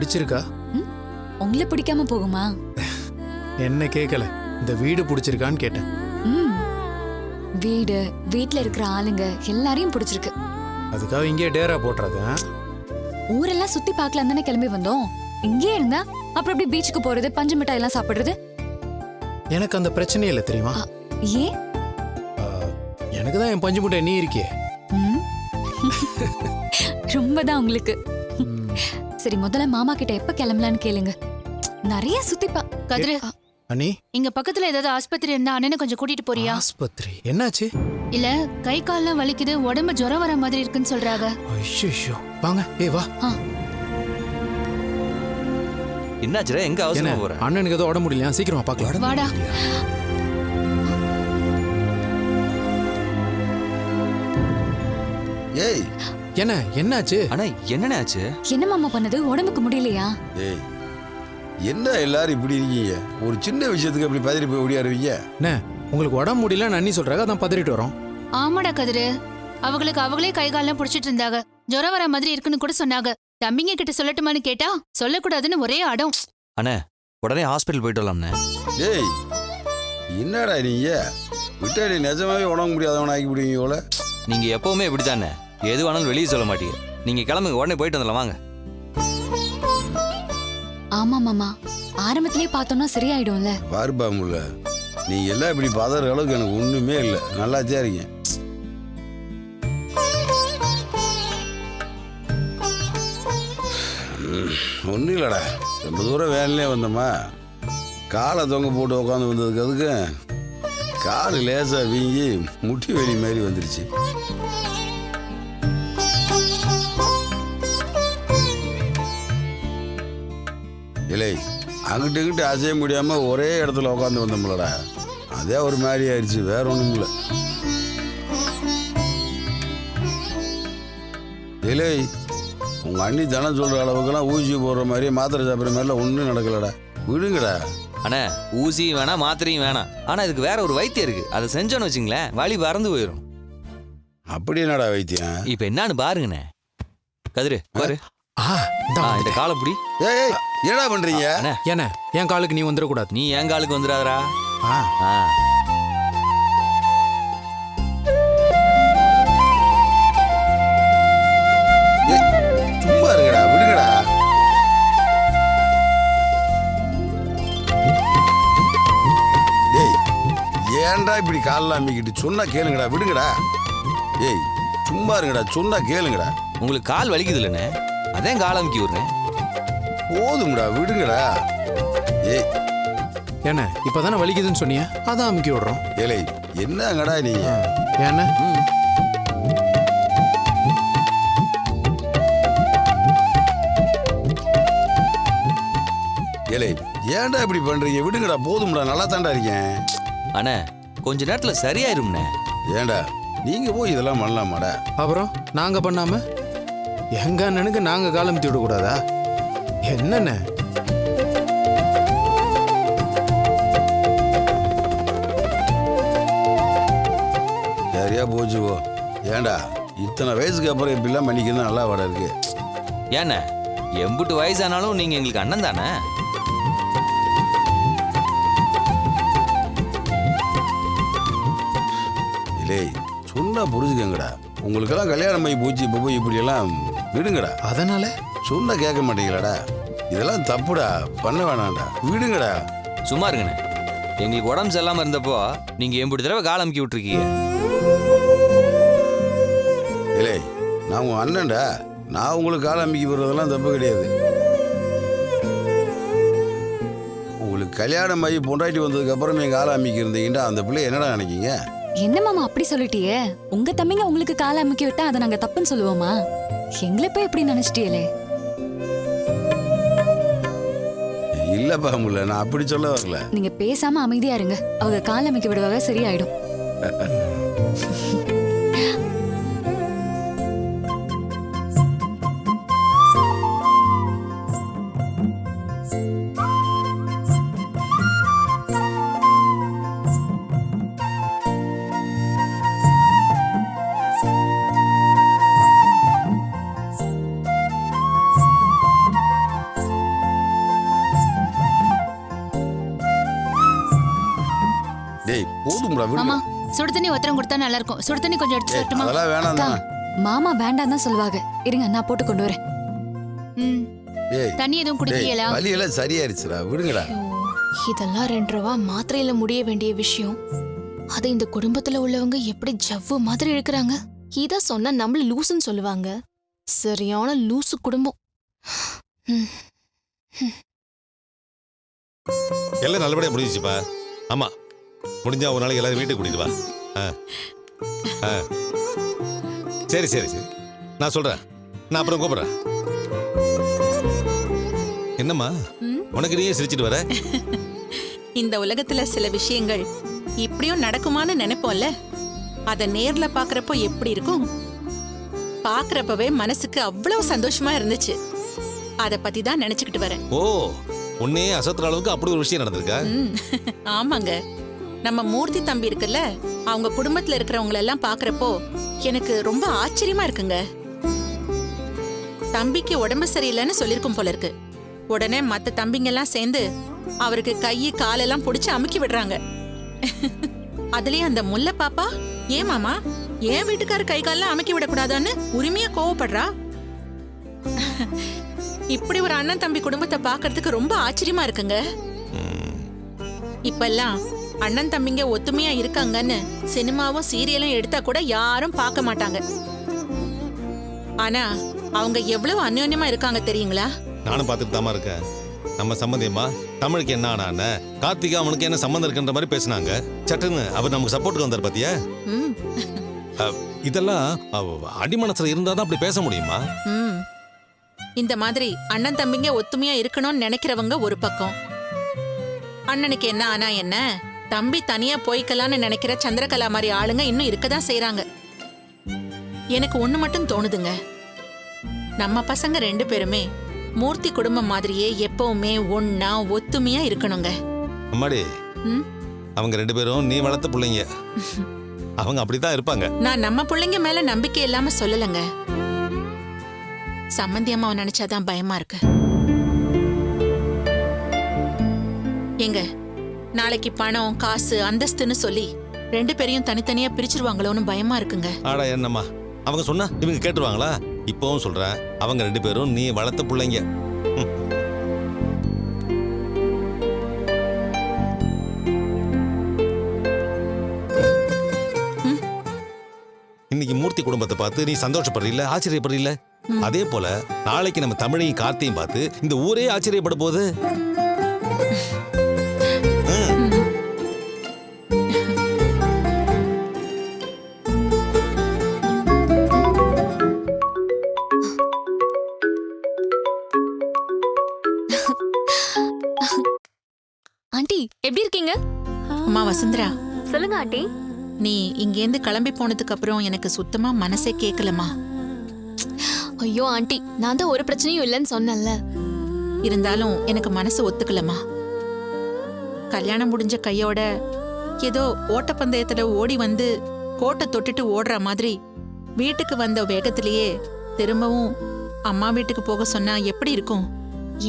பிடிச்சிருக்கா? உங்களை பிடிக்காம போகுமா? என்ன கேட்கல, இந்த வீடு பிடிச்சிருக்கான்னு கேட்டேன். வீடு, வீட்ல இருக்கிற ஆளுங்க எல்லாரையும் பிடிச்சிருக்கு. அதுக்காக இங்கே டேரா போட்டுறது? ஊரெல்லாம் சுத்தி பார்க்கலாம் தானே கிளம்பி வந்தோம். இங்கே இருந்தா அப்புறம் எப்படி பீச்சுக்கு போறது, பஞ்சு மிட்டாய் எல்லாம் சாப்பிடுறது? எனக்கு அந்த பிரச்சனையே இல்லை தெரியுமா? ஏன்? எனக்கு தான் என் பஞ்சு மிட்டாய் நீ இருக்கே. ரொம்பதான் உங்களுக்கு. சரி, முதல்ல மாமா கிட்ட எப்ப கிளம்பலான்னு கேளுங்க. நிறைய சுத்திப்பா. கதிரு, அண்ணி, இங்க பக்கத்துல ஏதாவது ஆஸ்பத்திரி இருந்தா அண்ணனை கொஞ்சம் கூட்டிட்டு போறியா? ஆஸ்பத்திரி என்னாச்சு? இல்ல கை கால்லாம் வலிக்குது, உடம்பு ஜுரம் வர மாதிரி இருக்குன்னு சொல்றாங்க. ஐயோ, வாங்க. வா. என்னாச்சுடா, எங்க அவசரமா போற? அண்ணனுக்கு ஏதோ உடம்பு முடியலையா? சீக்கிரமா பார்க்கலாம். வாடா. ஏய், என்னாச்சு? அண்ணா, என்னண்ணே ஆச்சு? என்ன மாமா பண்ணது? உடம்புக்கு முடியலையா? ஏய், என்ன எல்லாரும் இப்படி இருக்கீங்க? ஒரு சின்ன விஷயத்துக்கு அப்படி பதறி போய் ஓடியாருவீங்க? என்ன உங்களுக்கு உடம்பு முடியலன்னு அண்ணி சொல்றாங்க, அதான் பதறிட்டு வரோம். ஆமாடா கதிரு, அவங்களுக்கு அவங்களே கை கால்லாம் புடிச்சிட்டு இருந்தாங்க. ஜுரம் வர மாதிரி இருக்குன்னு கூட சொன்னாங்க. தம்பிங்க கிட்ட சொல்லட்டுமான்னு கேட்டா சொல்லக்கூடாதுன்னு ஒரே அடம். அண்ணே, உடனே ஹாஸ்பிட்டல் போயிட்டு வரலாம்ண்ணே. ஏய், என்னடா நீங்க விட்டாடி நிஜமாவே உடம்பு முடியாதவன ஆக்கி விடுவீங்க போல. நீங்க எப்பவுமே இப்படித்தானே, எது வேணாலும் வெளியே சொல்ல மாட்டீங்க. நீங்க கிளம்புங்க, உடனே போயிட்டு வந்துடலாம் வாங்க. ஆமா மாமா, ஆரம்பத்திலே பார்த்தோம்னா சரியாயிடும்ல. பாருப்பா முல்ல, நீங்க எல்லாம் இப்படி பதற அளவுக்கு எனக்கு ஒண்ணுமே இல்லை. நல்லாச்சே இருக்கீங்க. ஒன்றும் இல்லைடா, ரொம்ப தூரம் வேலையிலே வந்தோமா, காலை தொங்க போட்டு உட்காந்து வந்ததுக்கு அதுக்கு கால் லேசாக வீங்கி முட்டி வெளி மாதிரி வந்துருச்சு. இல்லை, அங்கிட்டு இங்கிட்டு அசைய முடியாமல் ஒரே இடத்துல உட்காந்து வந்தோம்லடா, அதே ஒரு மாதிரி ஆயிடுச்சு. வேற ஒன்றும் இல்லை. இல்லை, உங்கள் அண்ணி தானே சொல்கிற அளவுக்குலாம் ஊசி போடுற மாதிரி மாத்திரை சாப்பிட்ற மாதிரிலாம் ஒன்றும் நடக்கலடா. விடுங்கடா. அண்ணே, ஊசி வேணாம், மாத்திரையும் வேணாம். ஆனா இதுக்கு வேற ஒரு வைத்தியம் இருக்கு. அதை செஞ்சோன்னு வச்சுங்களேன், வலி பறந்து போயிடும். அப்படி என்னடா வைத்தியம்? இப்ப என்னன்னு பாருங்கண்ணே. கதிரு பாரு, இந்த காலை புடி. ஏய், என்னடா பண்றீங்க? என்ன என் காலுக்கு நீ வந்துடக்கூடாது. நீ என் காலுக்கு வந்துடாதரா. சும்மா இருக்கடா, விடுங்கடா. ஏய், ஏன்டா இப்படி காலெல்லாம் அம்பிக்கிட்டு? சொன்னா கேளுங்கடா, விடுங்கடா. ஏய், சும்மா இருங்கடா, சொன்னா கேளுங்கடா. உங்களுக்கு கால் வலிக்குது இல்லைண்ணே, அதான் கால் அமுக்கி விடுறேன். போதும்டா, விடுங்கடா. ஏய், என்ன இப்பதானே வலிக்குதுன்னு சொன்னியா, அதான் அமுக்கி விடுறோம். ஏலே, என்னங்கடா நீ? என்ன ஏலே, ஏன்டா இப்படி பண்றீங்க? விடுங்கடா, போதும்டா, நல்லா தாண்டா இருக்கேன். அண்ணே, கொஞ்ச நேரத்துல சரியாயிரும்ண்ணே. ஏண்டா நீங்க போய் இதெல்லாம் பண்ணலாமாடா? அப்புறம் நாங்க பண்ணாம எங்க அண்ணனுக்கு நாங்க காலமுத்தி விடக்கூடாதா? என்னென்ன சரியா போச்சு போ. ஏண்டா இத்தனை வயசுக்கு அப்புறம் இப்படிலாம் பண்ணிக்கிறது நல்லா வாடா இருக்கு. ஏண்ணே, எம்புட்டு வயசானாலும் நீங்க எங்களுக்கு அண்ணன் தானே. இல்லை, சொன்னா புரிஞ்சுக்கங்கடா. உங்களுக்கெல்லாம் கல்யாணம் ஆகி போச்சு, இப்போ போய் இப்படியெல்லாம் விடுங்கடா. அதனால சொன்னா கேட்க மாட்டீங்களாடா? இதெல்லாம் தப்புடா, பண்ண வேணாம்டா, விடுங்கடா. சும்மா இருங்கண்ணே, எங்களுக்கு உடம்பு சரியில்லாம இருந்தப்போ நீங்க எம்புட்டு தடவை கால் அமுக்கி விட்டுருக்கீங்க. இல்லை, நான் உங்க அண்ணன்டா, நான் உங்களுக்கு காலை அமுக்கி போடுறதெல்லாம் தப்பு கிடையாது. உங்களுக்கு கல்யாணம் ஆகி பொண்டாட்டி வந்ததுக்கு அப்புறம் என் காலை அமுக்கி இருந்தீங்கன்னா அந்த பிள்ளை என்னடா நினைக்கிங்க? என்ன மாமா அப்படி சொல்லிட்டியே? உங்க தம்பிங்க உங்களுக்கு காலை அமுக்கி விட்டா அதை நாங்க தப்புன்னு சொல்லுவோமா? எங்களை போய் எப்படி நினைச்சிட்டியலே? இல்லப்பா முல்ல, நான் அப்படி சொல்ல வரல. நீங்க பேசாம அமைதியா இருங்க, அவங்க காலை அமுக்கி விடுவாங்க, சரியாயிடும். டேய் போதும்டா மாமா விடு. சுடு தண்ணி ஒத்தரம் கொடுத்தா நல்லா இருக்கும். சுடு தண்ணி கொஞ்சம் எடுத்து ஏய், வரட்டுமா? அதெல்லாம் வேணாம் அக்கா, தானே. மாமா வேண்டாம் தான் சொல்லுவாங்க. இருங்க நான் போட்டு கொண்டு வரேன். ம். ஏய் தண்ணி எதுவும் டேய் குடிக்கலையா? வலியெல்லாம் சரியாயிருச்சுடா விடுங்கடா. இதெல்லாம் 2 ரூபா மாத்திரையில முடிய வேண்டிய விஷயம். அது இந்த குடும்பத்துல உள்ளவங்க எப்படி ஜவ்வு மாதிரி இருக்கிறாங்க. இத சொன்னா நம்மள லூசுன்னு சொல்லுவாங்க. சரியான லூசு குடும்பம். ம். எல்லாம் நல்லபடியா முடிஞ்சிச்சுப்பா. ஆமா, முடிஞ்சா ஒரு நாளைக்கு எல்லாரும் வீட்டுக்கு கூட்டிட்டு வா. ஆ. ஆ. சரி சரி சரி, நான் சொல்றேன். நான் அப்புறம் கூப்பிடுறேன். என்னம்மா உனக்கு நீயே சிரிச்சிட்டு வர? இந்த உலகத்துல சில விஷயங்கள் இப்படியும் நடக்குமான்னு நினைப்போம்ல, அத நேர்ல பாக்குறப்போ எப்படி இருக்கும்? பாக்குறப்பவே மனசுக்கு அவ்வளவு சந்தோஷமா இருந்துச்சு. அத பத்தி தான் நினைச்சுக்கிட்டு வரேன். ஓ, உன்னையே அசத்துற அளவுக்கு அப்படி ஒரு விஷயம் நடந்திருக்கா? ம், ஆமாங்க. நம்ம மூர்த்தி தம்பி இருக்குல்ல, அவங்க குடும்பத்துல இருக்கிறவங்க எல்லாம் பாக்குறப்போ எனக்கு ரொம்ப ஆச்சரியமா இருக்குங்க. தம்பிக்கு உடம்பு சரியில்லைன்னு சொல்லிருக்கும் போல இருக்கு. உடனே மத்த தம்பிங்க எல்லாம் சேர்ந்து அவருக்கு கை காலெல்லாம் பிடிச்சு அமுக்கி விடுறாங்க. அதுலயும் அந்த முல்லை பாப்பா, ஏன் மாமா ஏன் வீட்டுக்காரர் கை காலெல்லாம் அமுக்கி விடக்கூடாதான்னு உரிமையா கோவப்படுறா. இப்படி ஒரு அண்ணன் தம்பி குடும்பத்தை பாக்குறதுக்கு ரொம்ப ஆச்சரியமா இருக்குங்க. இப்பெல்லாம் அண்ணன் தம்பிங்க ஒத்துமையா இருக்காங்கன்னு சினிமாவும் சீரியலும் எடுத்தா கூட யாரும் பார்க்க மாட்டாங்க. ஆனா அவங்க எவ்வளவு அந்யோன்யமா இருக்காங்க தெரியுங்களா? நானும் பார்த்துட்டு தாமா இருக்கேன். நம்ம சம்பந்தியம்மா தமிழுக்கு என்ன ஆனா கார்த்திகா அவனுக்கு என்ன சம்பந்தம் இருக்குன்ற மாதிரி பேசினாங்க. சட்டுன்னு அவர் நமக்கு சப்போர்ட்டுக்கு வந்தார் பாத்தியா? ம், இதெல்லாம் அடிமனசுல இருந்தா தான் அப்படி பேச முடியுமா? ம். இந்த மாதிரி அண்ணன் தம்பிங்க ஒத்துமையா இருக்கணும்னு நினைக்கிறவங்க ஒரு பக்கம், அண்ணனுக்கு என்ன ஆனா என்ன, தம்பி தனியா போய்க்கலான்னு நினைக்கிற சந்திரகலா மாதிரி ஆளுங்க இன்னும் இருக்கதான் செய்யறாங்க. எனக்கு ஒண்ணு மட்டும் தோணுதுங்க, நம்ம பசங்க 2 பேருமே மூர்த்தி குடும்பம் மாதிரியே எப்பவுமே ஒன்னா ஒத்துமையா இருக்கணுங்க. அம்மாடி, ம்? அவங்க 2 பேரும் நீ வளர்த்த பிள்ளைங்க, அவங்க அப்படித்தான் இருப்பாங்க. நான் நம்ம பிள்ளைங்க மேல நம்பிக்கை இல்லாம சொல்லலங்க. சம்மந்தி அம்மாவை நினைச்சாதான் பயமா இருக்கு. எங்க நாளைக்கு பணம் காசு அந்தஸ்துன்னு சொல்லி 2 பேரையும் தனித்தனியா பிரிச்சிருவாங்களோன்னு பயமா இருக்குங்க. ஆடா என்னம்மா, அவங்க சொன்னா இவங்க கேட்டுருவாங்களா? இப்பவும் சொல்றேன், அவங்க 2 பேரும் நீ வளர்த்த பிள்ளைங்க. இன்னைக்கு மூர்த்தி குடும்பத்தை பார்த்து நீ சந்தோஷப்படுறீல்ல, ஆச்சரியப்படுறீல்ல? அதே போல நாளைக்கு நம்ம தமிழையும் கார்த்தியும் பார்த்து இந்த ஊரே ஆச்சரியப்பட போகுது. ஆண்டி எப்படி இருக்கீங்க? அம்மா வசுந்தரா, சொல்லுங்க ஆண்டி. நீ இங்கேருந்து கிளம்பி போனதுக்கு அப்புறம் எனக்கு சுத்தமா மனசே கேட்கலமா. ஐயோ ஆண்டி, நான் தான் ஒரு பிரச்சனையும் இல்லைன்னு சொன்னேன்ல. இருந்தாலும் எனக்கு மனசு ஒத்துக்கலமா. கல்யாணம் முடிஞ்ச கையோட ஏதோ ஓட்டப்பந்தயத்துல ஓடி வந்து கோட்டை தொட்டுட்டு ஓடுற மாதிரி வீட்டுக்கு வந்த வேகத்திலேயே திரும்பவும் அம்மா வீட்டுக்கு போக சொன்னா எப்படி இருக்கும்?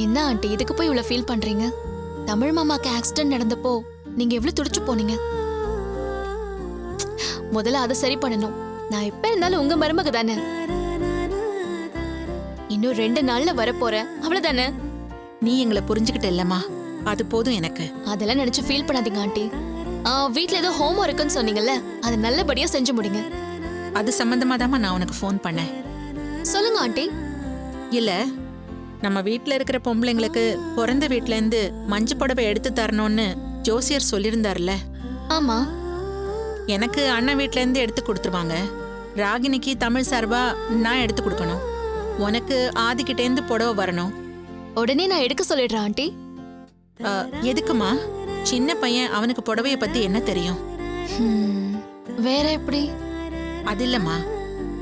என்ன ஆண்டி இதுக்கு போய் இவ்வளவு ஃபீல் பண்றீங்க? தமிழ் மாமாக்கு ஆக்சிடென்ட் நடந்தப்போ நீங்க எவ்வளவு துடிச்சு போனீங்க. முதல்ல அதை சரி பண்ணணும். நான் எப்ப இருந்தாலும் உங்க மருமக தானே. இன்னும் 2 நாள்ல வரப்போறேன், அவ்வளவுதானே. நீ எங்களை புரிஞ்சுக்கிட்ட இல்லம்மா, அது போதும் எனக்கு. அதெல்லாம் நினைச்சு ஃபீல் பண்ணாதீங்க ஆண்டி. வீட்ல ஏதோ ஹோம் ஒர்க்குன்னு சொன்னீங்கல்ல, அது நல்லபடியா செஞ்சு முடிங்க. அது சம்பந்தமா தாம்மா நான் உனக்கு ஃபோன் பண்ணேன். சொல்லுங்க ஆண்டி. இல்ல, நம்ம வீட்ல இருக்கிற பொம்பளைங்களுக்கு பிறந்த வீட்ல இருந்து மஞ்சள் புடவை எடுத்து தரணும்னு ஜோசியர் சொல்லியிருந்தார்ல. ஆமா. எனக்கு அண்ணன் வீட்ல இருந்து எடுத்து கொடுத்துருவாங்க. ராகினிக்கு தமிழ் சார்பா நான் எடுத்து கொடுக்கணும். உனக்கு ஆதிக்கிட்டேருந்து புடவை வரணும். உடனே நான் எடுக்க சொல்லிடுறேன் ஆண்டி. எதுக்குமா? சின்ன பையன், அவனுக்கு புடவைய பத்தி என்ன தெரியும்? வேற எப்படி? அது இல்லம்மா,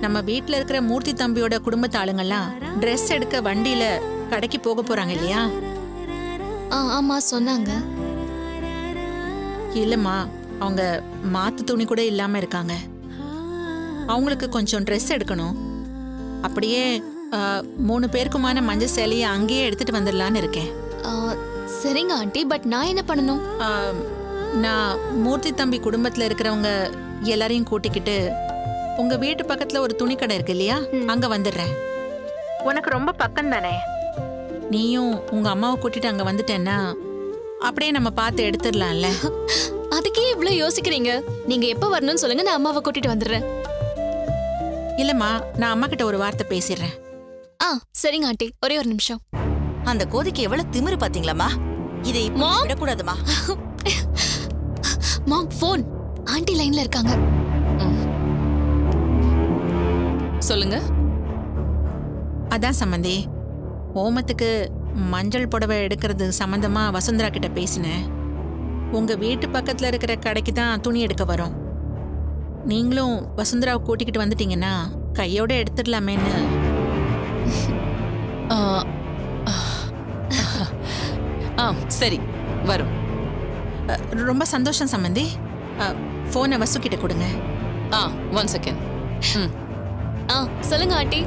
நம்ம வீட்ல இருக்கிற மூர்த்தி தம்பியோட குடும்பத்து ஆளுங்கெல்லாம் ட்ரெஸ் எடுக்க வண்டியில கடைக்கு போக போறாங்க இல்லையா? ஆமா சொன்னாங்க. இல்லம்மா, அவங்க மாத்து துணி கூட இல்லாம இருக்காங்க. அவங்களுக்கு கொஞ்சம் ட்ரெஸ் எடுக்கணும். அப்படியே 3 பேருக்குமான மஞ்சள் சேலையை அங்கேயே எடுத்துட்டு வந்துடலான்னு இருக்கேன். சரிங்க ஆண்டி, பட் நான் என்ன பண்ணணும்? நான் மூர்த்தி தம்பி குடும்பத்துல இருக்கிறவங்க எல்லாரையும் கூட்டிக்கிட்டு உங்க வீட்டு பக்கத்துல ஒரு துணி கடை இருக்கு இல்லையா, அங்க வந்துடுறேன். உனக்கு ரொம்ப பக்கம் தானே, நீயும் உங்க அம்மாவை கூட்டிட்டு அங்க வந்துட்டேன்னா அப்படியே நம்ம பார்த்து எடுத்துடலாம்ல. அதுக்கே இவ்ளோ யோசிக்கிறீங்க? நீங்க எப்ப வரணும்னு சொல்லுங்க, நான் அம்மாவை கூட்டிட்டு வந்துடுறேன். இல்லம்மா, நான் அம்மா கிட்ட ஒரு வார்த்தை பேசிடுறேன். சரிங்க ஆண்டி, ஒரே ஒரு நிமிஷம். அந்த கோதிக்கு எவ்வளவு திமிரு பாத்தீங்களாமா? இதை இப்போ விடக்கூடாதுமா. மாம், போன். ஆண்டி லைன்ல இருக்காங்க. சொல்லுங்க. அதான் சம்மந்தி, ஹோமத்துக்கு மஞ்சள் புடவை எடுக்கிறது சம்பந்தமா வசுந்தரா கிட்ட பேசினேன். உங்க வீட்டு பக்கத்துல இருக்கிற கடைக்கு தான் துணி எடுக்க வரோம். நீங்களும் வசுந்தராவை கூட்டிக்கிட்டு வந்துட்டீங்கன்னா கையோட எடுத்துடலாமேன்னு. சரி, வரும். ரொம்ப சந்தோஷம் சம்மந்தி. போனை வசு கிட்ட கொடுங்க. 1 செகண்ட். சொல்லுங்க ஆண்டி.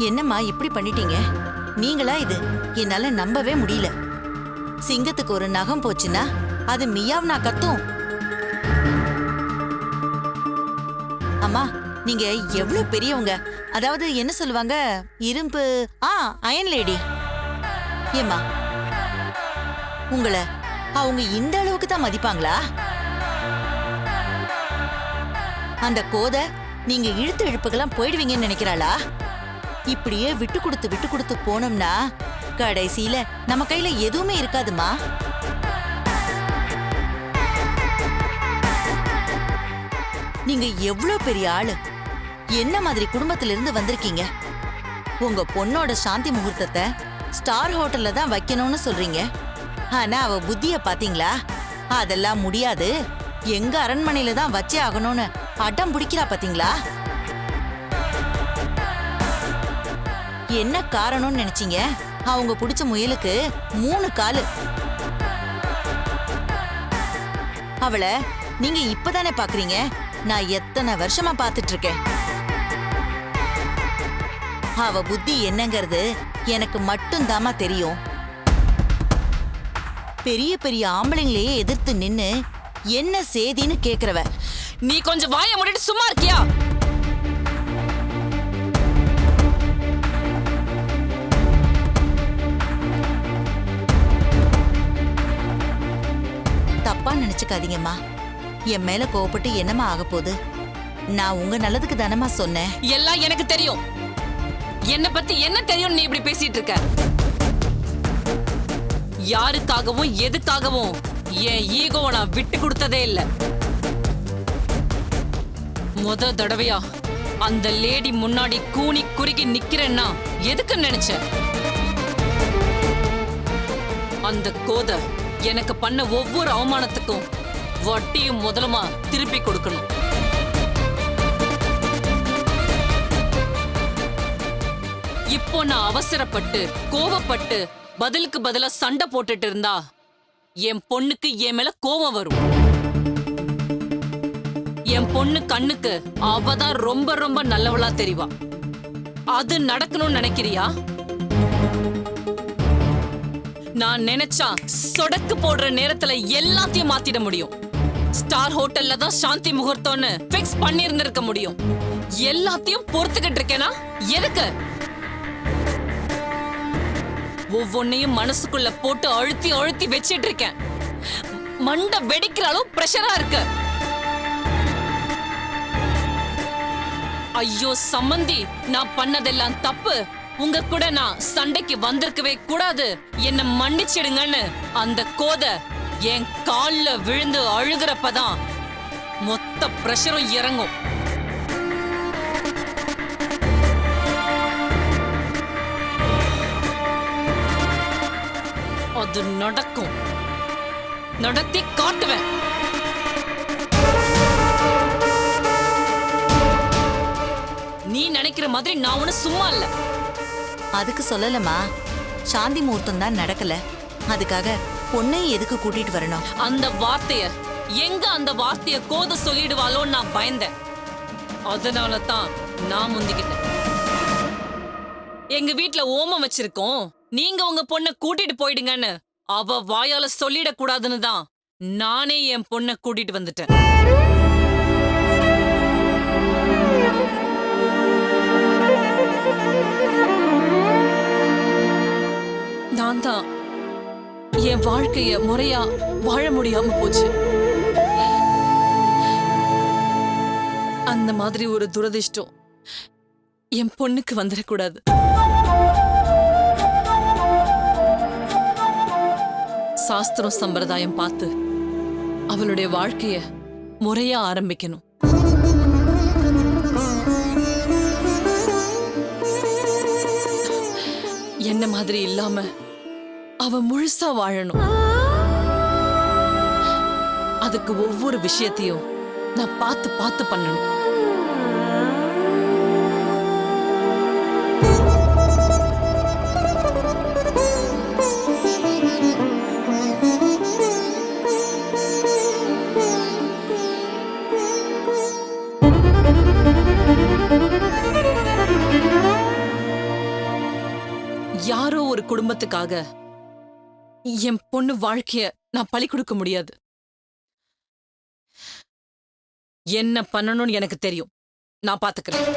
என்னம்மா இப்படி பண்ணிட்டீங்க? நீங்களா இது? என்னால நம்பவே முடியல. சிங்கத்துக்கு ஒரு நகம் போச்சுன்னா அது மியாவ்னா கத்தும். அம்மா, நீங்க எவ்வளவு பெரியவங்க. அதாவது என்ன சொல்லுவாங்க, இரும்பு அயன் லேடி. ஏம்மா, உங்களை அவங்க இந்த அளவுக்கு தான் மதிப்பாங்களா? அந்த கோதை நீங்க இழுத்து இழுப்புக்கெல்லாம் போயிடுவீங்கன்னு நினைக்கிறாளா? இப்படியே விட்டு கொடுத்து போனோம்னா கடைசியில நம்ம கையில எதுவுமே இருக்காதுமா. நீங்க எவ்வளவு பெரிய ஆளு, என்ன மாதிரி குடும்பத்தில இருந்து வந்திருக்கீங்க. உங்க பொண்ணோட சாந்தி முகூர்த்தத்தை ஸ்டார் ஹோட்டல்ல தான் வைக்கணும்னு சொல்றீங்க. ஆனா அவ புத்திய பாத்தீங்களா? அதெல்லாம் முடியாது, எங்க அரண்மனையில தான் வச்சே ஆகணும்னு அடம் பிடிக்கிறா பாத்தீங்களா? என்ன காரணம்னு நினைச்சீங்க? அவங்க புடிச்ச முயலுக்கு 3 காலு. அவளை நீங்க இப்பதானே பாக்குறீங்க, நான் எத்தனை வருஷமா பாத்துட்டு இருக்கேன். அவ புத்தி என்னங்கிறது எனக்கு மட்டும் தாமா தெரியும். பெரிய பெரிய ஆம்பளைங்களையே எதிர்த்து நின்னு என்ன சேதின்னு கேக்குறவ. நீ கொஞ்சம் வாயை மூடிட்டு சும்மா இருக்கியா? தப்பா நினைச்சுக்காதீங்கம்மா. என் மேல கோவப்பட்டு என்னமா ஆக போகுது? நான் உங்க நல்லதுக்கு தானமா சொன்னேன். எல்லாம் எனக்கு தெரியும். என்ன பத்தி என்ன தெரியும் நீ இப்படி பேசிட்டு இருக்க? யாருக்காகவும் எதுக்காகவும் என் ஈகோவை நான் விட்டு கொடுத்ததே இல்ல. முத தடவையா அந்த லேடி முன்னாடி கூனி குறுகி நிக்கிறேன்னா எதுக்கு நினைச்ச? அந்த கோதை எனக்கு பண்ண ஒவ்வொரு அவமானத்துக்கும் வட்டியும் முதலுமா திருப்பி கொடுக்கணும். இப்போ நான் அவசரப்பட்டு கோவப்பட்டு பதிலுக்கு பதிலா சண்டை போட்டுட்டு இருந்தா என் பொண்ணுக்கு என் மேல கோவம் வரும். என் பொண்ணு கண்ணுக்கு அவதான் ரொம்ப ரொம்ப நல்லவளா தெரிவா. அது நடக்கணும்னு நினைக்கிறியா? நான் நினைச்சா சொடக்கு போடுற நேரத்துல எல்லாத்தையும் மாத்திட முடியும். ஸ்டார் ஹோட்டல்ல தான் சாந்தி முகூர்த்தம்னு பிக்ஸ் பண்ணி இருந்திருக்க முடியும். எல்லாத்தையும் பொறுத்துக்கிட்டு இருக்கேனா? எதுக்கு? ஒவ்வொன்னையும் மனசுக்குள்ள போட்டு அழுத்தி அழுத்தி வச்சிட்டு இருக்கேன். மண்டை வெடிக்கிற அளவு பிரஷரா இருக்கு. ஐயோ சம்மந்தி, நான் பண்ணதெல்லாம் தப்பு. உங்க கூட நான் சண்டைக்கு வந்திருக்கவே கூடாது, என்ன மன்னிச்சிடுங்கன்னு அந்த கோதை என் கால்ல விழுந்து அழுகிறப்பதான் மொத்த பிரஷரும் இறங்கும். அது நடக்கும். நடத்தி காட்டுவேன். நீ நினைக்கிற மாதிரி நான் ஒண்ணு சும்மா இல்ல. அதுக்கு சொல்லலமா, சாந்தி முகூர்த்தம் தான் நடக்கல. அதுக்காக பொண்ணையும் எதுக்கு கூட்டிட்டு வரணும்? அந்த வார்த்தைய கோதை சொல்லிடுவாளோன்னு நான் பயந்தேன். அதனால தான் நான் முந்திக்கிட்டேன். எங்க வீட்ல ஓமம் வச்சிருக்கோம், நீங்க உங்க பொண்ணை கூட்டிட்டு போயிடுங்கன்னு அவ வாயால சொல்லிடக் கூடாதுன்னு தான் நானே என் பொண்ணை கூட்டிட்டு வந்துட்டேன். நான் தான் என் வாழ்க்கைய முறையா வாழ முடியாம போச்சு. அந்த மாதிரி ஒரு துரதிர்ஷ்டம் என் பொண்ணுக்கு வந்துடக்கூடாது. சாஸ்திரம் சம்பிரதாயம் பார்த்து அவளுடைய வாழ்க்கைய முறையா ஆரம்பிக்கணும். என்ன மாதிரி இல்லாம அவ முழுசா வாழணும். அதுக்கு ஒவ்வொரு விஷயத்தையும் நான் பார்த்து பார்த்து பண்ணணும். யாரோ ஒரு குடும்பத்துக்காக என் பொண்ணு வாழ்க்கைய நான் பலி கொடுக்க முடியாது. என்ன பண்ணணும்னு எனக்கு தெரியும், நான் பாத்துக்கிறேன்.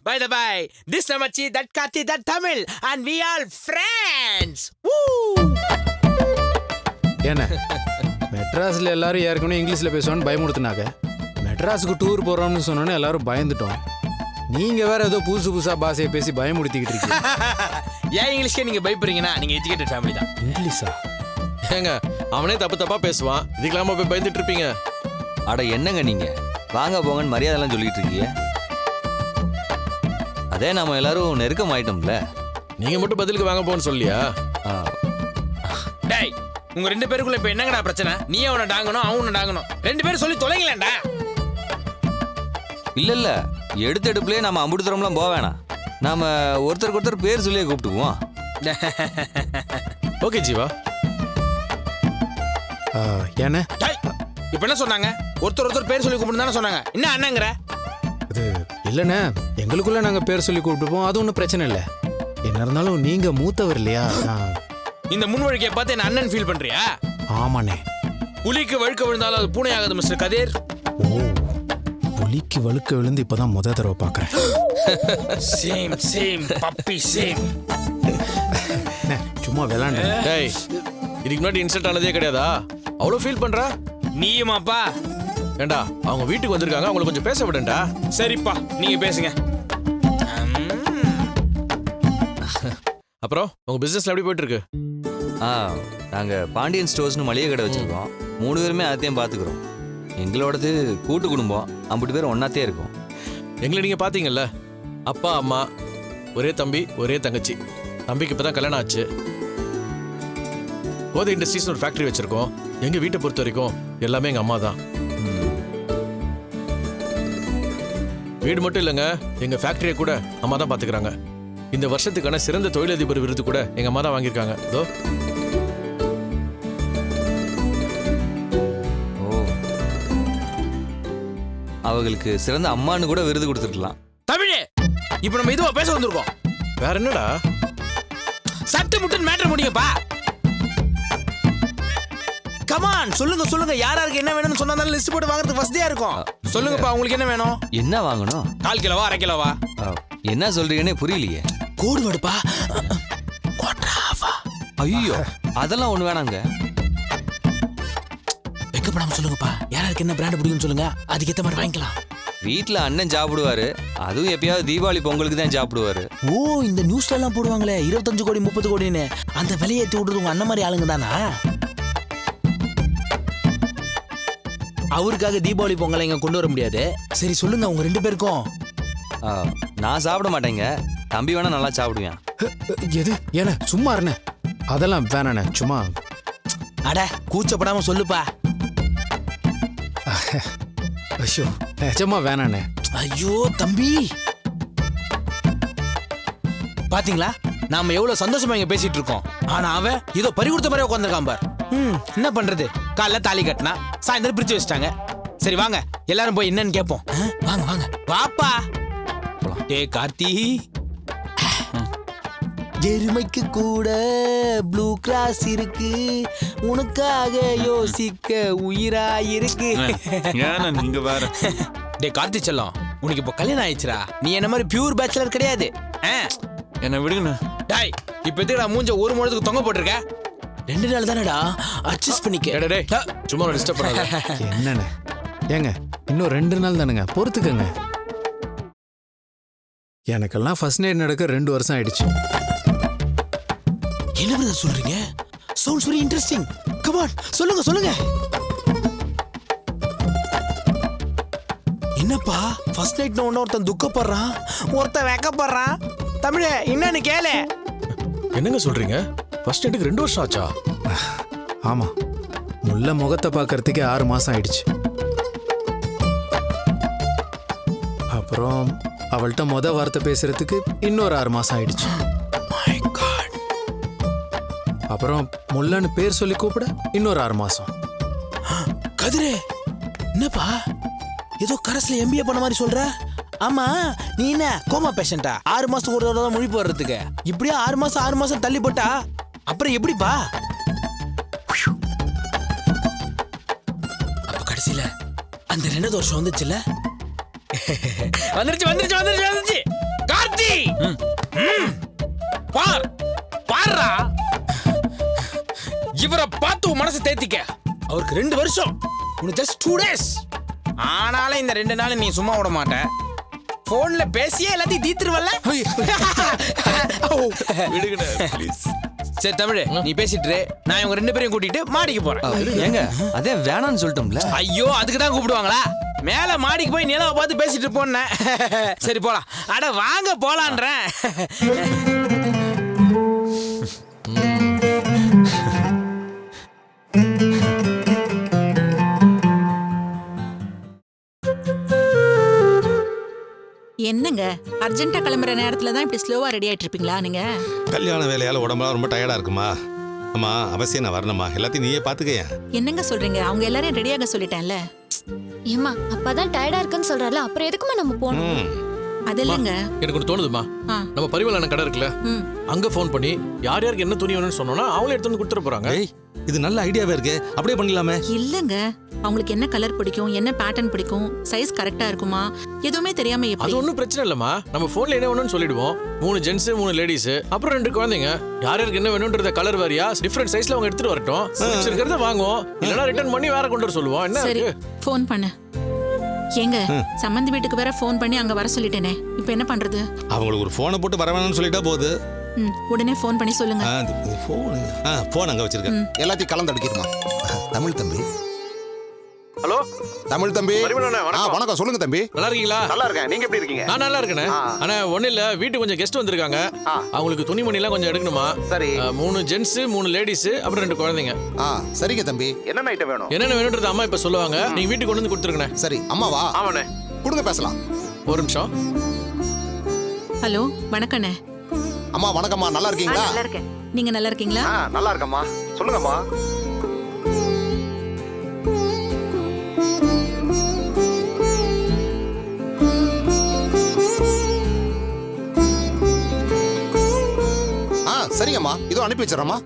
By the by, this Namachi, that Kati, that Tamil, and we all friends. Woo! என்ன மெட்ராஸ்ல எல்லாரும் ஏற்கனவே இங்கிலீஷ்ல பேசுவான்னு பயமுடுத்தினாங்க. மெட்ராஸுக்கு டூர் போறோம்னு சொன்னோன்னே எல்லாரும் பயந்துட்டோம். நீங்க வேற ஏதோ புதுசு புதுசா பாஷையை பேசி பயமுடுத்திக்கிட்டு இருக்கீங்க. ஏன் இங்கிலீஷ்க்கே நீங்க பயப்படுறீங்கன்னா நீங்க எஜுகேட்டட் ஃபேமிலி தான். இங்கிலீஷா? ஏங்க அவனே தப்பு தப்பா பேசுவான், இதுக்கெல்லாம போய் பயந்துட்டு இருப்பீங்க? அட என்னங்க நீங்க வாங்க போங்கன்னு மரியாதைலாம் சொல்லிட்டு இருக்கீங்க. அதே நாம எல்லாரும் நெருக்கம் ஆயிட்டோம்ல. நீங்க மட்டும் பதிலுக்கு வாங்க போன்னு சொல்லியா? டேய், உங்க ரெண்டு பேருக்குள்ள இப்ப என்னங்கடா பிரச்சனை? நீ அவனை டாங்கணும், அவனை டாங்கணும், ரெண்டு பேரும் சொல்லி தொலைங்களேன்டா. இல்ல இல்ல, எடுத்த எடுப்புலயே நம்ம அம்புட்டு தூரம்லாம் போக வேணாம். நாம ஒருத்தருக்கு ஒருத்தர் பேர் சொல்லியே கூப்பிட்டுக்குவோம். ஓகே ஜீவா. என்ன இப்ப என்ன சொன்னாங்க? ஒருத்தர் ஒருத்தர் பேர் சொல்லி கூப்பிட்டு தானே சொன்னாங்க. என்ன அண்ணங்கிற? அது இல்லைண்ணே, எங்களுக்குள்ள நாங்க பேர் சொல்லி கூப்பிட்டுப்போம், அது ஒன்றும் பிரச்சனை இல்லை. என்ன இருந்தாலும் நீங்க மூத்தவர் இல்லையா? இந்த முன்வழிக்கையை பார்த்து என்ன அண்ணன் ஃபீல் பண்றியா? ஆமாண்ணே. புலிக்கு வழுக்க விழுந்தாலும் அது பூனை ஆகாது மிஸ்டர் கதிர். ஓ, புலிக்கு வழுக்க விழுந்து இப்பதான் முத தடவை பாக்குறேன். Same same puppy same. சும்மா விளாண்டு. டேய், இதுக்கு முன்னாடி இன்சல்ட் ஆனதே கிடையாதா? அவ்வளோ ஃபீல் பண்ற? நீயுமாப்பா? ஏண்டா அவங்க வீட்டுக்கு வந்திருக்காங்க, அவங்களை கொஞ்சம் பேச விடண்டா. சரிப்பா, நீங்க பேசுங்க. அப்புறம் உங்க பிசினஸ்ல எப்படி போயிட்டு இருக்கு? நாங்க பாண்டியன் ஸ்டோர்ஸ்னு மளிகை கடை வச்சிருக்கோம். 3 பேருமே அதையும் பாத்துக்கிறோம். எங்களோடது கூட்டு குடும்பம், 50 பேர் ஒன்னாத்தே இருக்கும். எங்களை நீங்க பாத்தீங்கல்ல, அப்பா அம்மா, ஒரே தம்பி ஒரே தங்கச்சி. தம்பிக்கு இப்பதான் கல்யாணம் ஆச்சு. கோதை இண்டஸ்ட்ரீஸ்னு ஒரு ஃபேக்டரி வச்சிருக்கோம். எங்க வீட்டை பொறுத்த வரைக்கும் எல்லாமே எங்க அம்மா தான். வீடு மட்டும் இல்லைங்க, எங்க ஃபேக்டரியை கூட அம்மா தான் பாத்துக்கிறாங்க. இந்த வருஷத்துக்கான சிறந்த தொழிலதிபர் விருது கூட எங்க அம்மா தான் வாங்கியிருக்காங்க. இதோ. ஓ, அவங்களுக்கு சிறந்த அம்மான்னு கூட விருது கொடுத்துருக்கலாம். தமிழே, இப்ப நம்ம இதுவா பேச வந்திருக்கோம். வேற என்னடா? சட்டு முட்டுன்னு மேட்டர் முடியுங்கப்பா. கமான், சொல்லுங்க சொல்லுங்க, யாராருக்கு என்ன வேணும்னு சொன்னா லிஸ்ட் போட்டு வாங்குறதுக்கு வசதியா இருக்கும். சொல்லுங்கப்பா, உங்களுக்கு என்ன வேணும்? என்ன வாங்கணும்? 1/4 கிலோவா 1/2 கிலோவா? என்ன சொல்றீங்கன்னே புரியலையே. கோடு வேடுப்பா. ஐயோ, அதெல்லாம் ஒண்ணு வேணாங்க. வெக்கப்படாம சொல்லுங்கப்பா, யாராருக்கு என்ன பிராண்ட் பிடிக்கும்னு சொல்லுங்க, அதுக்கேற்ற மாதிரி வாங்கிக்கலாம். வீட்டுல அண்ணன் சாப்பிடுவாரு, அதுவும் எப்பயாவது தீபாவளி பொங்கலுக்கு தான் சாப்பிடுவாரு. ஓ, இந்த நியூஸ்ல எல்லாம் போடுவாங்களே 25 கோடி 30 கோடின்னு, அந்த விலையை ஏற்றி விடுறது உங்க அண்ணன் மாதிரி ஆளுங்க தானா? அவருக்காக தீபாவளி பொங்கலை இங்க கொண்டு வர முடியாது. சரி சொல்லுங்க, உங்க 2 பேருக்கும். நான் சாப்பிட மாட்டேங்க, தம்பி வேணா நல்லா சாப்பிடுவேன். எது? ஏன்னா சும்மா இருண்ணே, அதெல்லாம் வேணாண்ணே, சும்மா. அட கூச்சப்படாம சொல்லுப்பா. ஐயோ நிஜமா வேணாண்ணே. ஐயோ தம்பி, பாத்தீங்களா நாம எவ்வளவு சந்தோஷமா இங்க பேசிட்டு இருக்கோம். ஆனா அவன் இதோ பறி கொடுத்த மாதிரி உட்காந்துருக்கான் பார். என்ன பண்றது, காலைல தாலி கட்டினா சாயந்தரம் பிரிச்சு வச்சிட்டாங்க. சரி வாங்க எல்லாரும் போய் என்னன்னு கேட்போம். வாங்க வாங்க வாப்பா. டே கார்த்தி, எருமைக்கு கூட ப்ளூ கிராஸ் இருக்கு, உனக்காக யோசிக்க உயிரா இருக்கு. நீங்க வேற. டே கார்த்தி செல்லம், உனக்கு இப்போ கல்யாணம் ஆயிடுச்சுடா. நீ என்ன மாதிரி பியூர் பேச்சுலர் கிடையாது. என்ன விடுங்கண்ணா. டாய் இப்போ எதுக்குடா மூஞ்ச ஒரு முழத்துக்கு தொங்க போட்டிருக்க? 2 நாள் தானடா, அட்ஜஸ்ட் பண்ணிக்க. டேய் சும்மா டிஸ்டர்ப் பண்ணாத. என்னண்ணே ஏங்க, இன்னும் 2 நாள் தானுங்க, பொறுத்துக்கங்க. எனக்கெல்லாம் ஃபர்ஸ்ட் நைட் நடக்க 2 வருஷம் ஆயிடுச்சு. என்ன பிரதர் சொல்றீங்க? Sounds very interesting. Come on சொல்லுங்க சொல்லுங்க. என்னப்பா ஃபர்ஸ்ட் நைட்ல ஒருத்தன் துக்கப்படுறான், ஒருத்தன் வெக்கப்படுறான். தமிழே என்னன்னு கேளு. என்னங்க சொல்றீங்க? ஃபர்ஸ்ட் நைட்டுக்கு 2 வருஷம் ஆச்சா? ஆமா, முல்லை முகத்தை பார்க்கறதுக்கே 6 மாசம் ஆயிடுச்சு. அப்புறம் அவள்கிட்ட வார்த்தை பேசுறதுக்கு இன்னொரு 6 மாசம் ஆயிடுச்சு. அப்புறம் முல்லன்னு பேர் சொல்லி கூப்பிட இன்னொரு 6 மாசம். கதிரே என்னப்பா ஏதோ கரஸ்ல எம்பிஏ பண்ண மாதிரி சொல்ற? ஆமா நீ என்ன கோமா பேஷண்டா? 6 மாசத்துக்கு ஒரு தடவை தான் முழிப்பு வர்றதுக்கு. இப்படியே 6 மாசம் தள்ளி போட்டா அப்புறம் எப்படிப்பா? அப்ப கடைசியில அந்த 2வது வருஷம் வந்துச்சுல்ல? வந்துருச்சு கார்த்தி. பாருடா, இவரை பார்த்து உன் மனசை தேத்திக்க. அவருக்கு 2 வருஷம், உனக்கு ஜஸ்ட் 2 days. ஆனாலும் இந்த 2 நாள் நீ சும்மா விட மாட்ட. போன்ல பேசியே எல்லாத்தையும் தீத்துருவல்ல? சரி தமிழ், நீ பேசிட்டு நான் இவங்க 2 பேரையும் கூட்டிட்டு மாடிக்கு போறேன். ஏங்க அதே வேணான்னு சொல்லிட்டோம்ல. ஐயோ அதுக்கு தான் கூப்பிடுவாங்களா? மேல மாடிக்கு போய் நிலவை பார்த்து பேசிட்டு போனேன். சரி போலாம். அட வாங்க போலான்றேன். என்னங்க அர்ஜென்ட்டா கிளம்புற நேரத்துல தான் இப்படி ஸ்லோவா ரெடி ஆயிட்டு இருப்பீங்களா நீங்க? கல்யாண வேலையால உடம்பெல்லாம் ரொம்ப டயர்டா இருக்குமா? அம்மா அவசியம் நான் வரணுமா? எல்லாத்தையும் நீயே பாத்துக்கயா. என்னங்க சொல்றீங்க? அவங்க எல்லாரையும் ரெடியாக சொல்லிட்டேன்ல. ஏமா அப்பதான் டயர்டா இருக்குன்னு சொல்றால, அப்புறம் எதுக்குமா நம்ம போனோம்? அது இல்லைங்க, எனக்கு ஒன்று தோணுதுமா. நம்ம பரிமள கடை இருக்குல்ல, அங்க ஃபோன் பண்ணி யார் யாருக்கு என்ன துணி வேணும்னு சொன்னோம்னா அவங்களே எடுத்து வந்து கொடுத்துட போறாங்க. இது நல்ல ஐடியாவே இருக்கு, அப்படியே பண்ணிடலாமே. இல்லங்க அவங்களுக்கு என்ன கலர் பிடிக்கும், என்ன பேட்டர்ன் பிடிக்கும், சைஸ் கரெக்டா இருக்குமா, எதுவுமே தெரியாம எப்படி? அது ஒன்றும் பிரச்சனை இல்லம்மா. நம்ம போன்ல என்ன வேணும்னு சொல்லிடுவோம். 3 ஜென்ஸ் 3 லேடிஸ் அப்புறம் 2 குழந்தைங்க. யார் யாருக்கு என்ன வேணும்ன்றத கலர் வேறியா டிஃபரெண்ட் சைஸ்ல அவங்க எடுத்துட்டு வரட்டும். இருக்கிறத வாங்குவோம், இல்லைன்னா ரிட்டர்ன் பண்ணி வேற கொண்டு வர சொல்லுவோம். என்ன சரி ஃபோன் பண்ணு. ஏங்க சம்பந்தி வீட்டுக்கு வேற ஃபோன் பண்ணி அங்க வர சொல்லிட்டேனே, இப்போ என்ன பண்றது? அவங்களுக்கு ஒரு போனை போட்டு வர வேணும்னு சொல்லிட்டா போகுது. உடனே ஃபோன் பண்ணி சொல்லுங்க. போன் அங்க வச்சிருக்கேன். எல்லாத்தையும் கலந்து அடிக்கிறமா. தமிழ் தம்பி. ஹலோ தமிழ் தம்பி. வணக்கம், சொல்லுங்க தம்பி. நல்லா இருக்கீங்களா? நல்லா இருக்கேன், நீங்க எப்படி இருக்கீங்க? நான் நல்லா இருக்கேன். ஆனா ஒண்ணு இல்ல, வீட்டுக்கு கொஞ்சம் கெஸ்ட் வந்திருக்காங்க. அவங்களுக்கு துணிமணி எல்லாம் கொஞ்சம் எடுக்கணுமா? சரி. 3 ஜென்ஸ் 3 லேடிஸ் அப்புறம் 2 குழந்தைங்க. சரிங்க தம்பி. என்னென்ன ஐட்டம் வேணும்? என்னென்ன வேணும்ன்றது அம்மா இப்ப சொல்லுவாங்க. நீங்க வீட்டுக்கு கொண்டு வந்து கொடுத்துருங்க. சரி அம்மாவா? ஆமாண்ணே. கொடுங்க பேசலாம். ஒரு நிமிஷம். ஹலோ வணக்கண்ணே. அம்மா வணக்கம்மா, நல்லா இருக்கீங்களா? நல்லா இருக்கேன். நீங்க நல்லா இருக்கீங்களா? நல்லா இருக்கம்மா. சொல்லுங்கம்மா. சரிங்கம்மா, இதோ அனுப்பி வச்சிடறேம்மா.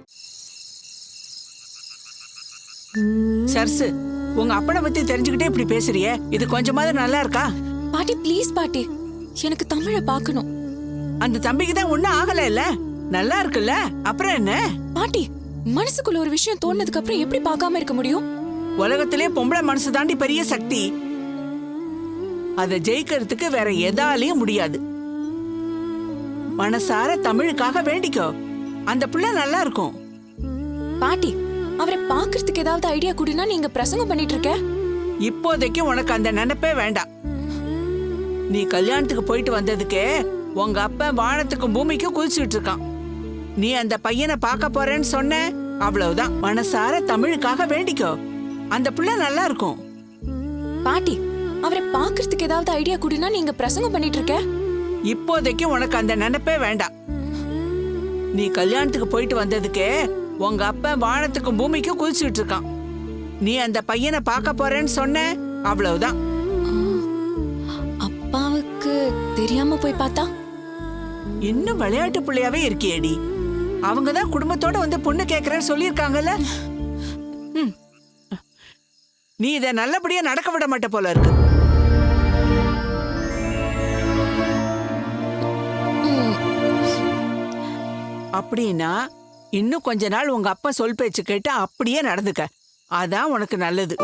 சர்சு, உங்க அப்பனை பத்தி தெரிஞ்சுக்கிட்டே இப்படி பேசுறியே, இது கொஞ்சமாவது நல்லா இருக்கா? பாட்டி ப்ளீஸ் பாட்டி, எனக்கு தமிழை பார்க்கணும். அந்த தம்பிக்கு தான் ஒண்ணும் ஆகல இல்ல, நல்லா இருக்குல்ல, அப்புறம் என்ன? பாட்டி மனசுக்குள்ள ஒரு விஷயம் தோணுனதுக்கு அப்புறம் எப்படி பார்க்காம இருக்க முடியும்? உலகத்திலே பொம்பளை மனசு தாண்டி பெரிய சக்தி. அதை ஜெயிக்கிறதுக்கு வேற எதாலையும் முடியாது. மனசார தமிழுக்காக வேண்டிக்கோ, அந்த புள்ள நல்லா இருக்கும். பாட்டி அவரை பாக்குறதுக்கு ஏதாவது ஐடியா கொடுனா, நீங்க பிரசங்கம் பண்ணிட்டு இருக்க. இப்போதைக்கு உனக்கு அந்த நினைப்பே வேண்டாம். நீ கல்யாணத்துக்கு போயிட்டு வந்ததுக்கே உங்க அப்ப வானத்துக்கும் பூமிக்கும் குதிச்சுட்டு இருக்கான். நீ அந்த பையனை பார்க்க போறேன்னு சொன்ன, அவ்வளவுதான். மனசார தமிழுக்காக வேண்டிக்கோ, அந்த புள்ள நல்லா இருக்கும். பாட்டி அவரை பாக்குறதுக்கு ஏதாவது ஐடியா குடுனா நீங்க பிரசங்கம் பண்ணிட்டு இருக்க. இப்போதைக்கு உனக்கு அந்த நினைப்பே வேண்டாம். நீ கல்யாணத்துக்கு போயிட்டு வந்ததுக்கே உங்க அப்பா வானத்துக்கும் பூமிக்கும் குதிச்சுட்டு இருக்கான். நீ அந்த பையனை பார்க்க போறேன்னு சொன்ன, அவ்வளவுதான். அப்பாவுக்கு தெரியாம போய் பார்த்தா? இன்னும் விளையாட்டு பிள்ளையாவே இருக்கியேடி. அவங்கதான் குடும்பத்தோட வந்து பொண்ணு கேக்குறேன்னு சொல்லியிருக்காங்கல்ல. நீ இதை நல்லபடியா நடக்க விட மாட்ட போல இருக்கு. அப்படின்னா இன்னும் கொஞ்ச நாள் உங்க அப்பா சொல் பேச்சு கேட்டு அப்படியே நடந்துக்க. அதான் உனக்கு நல்லது.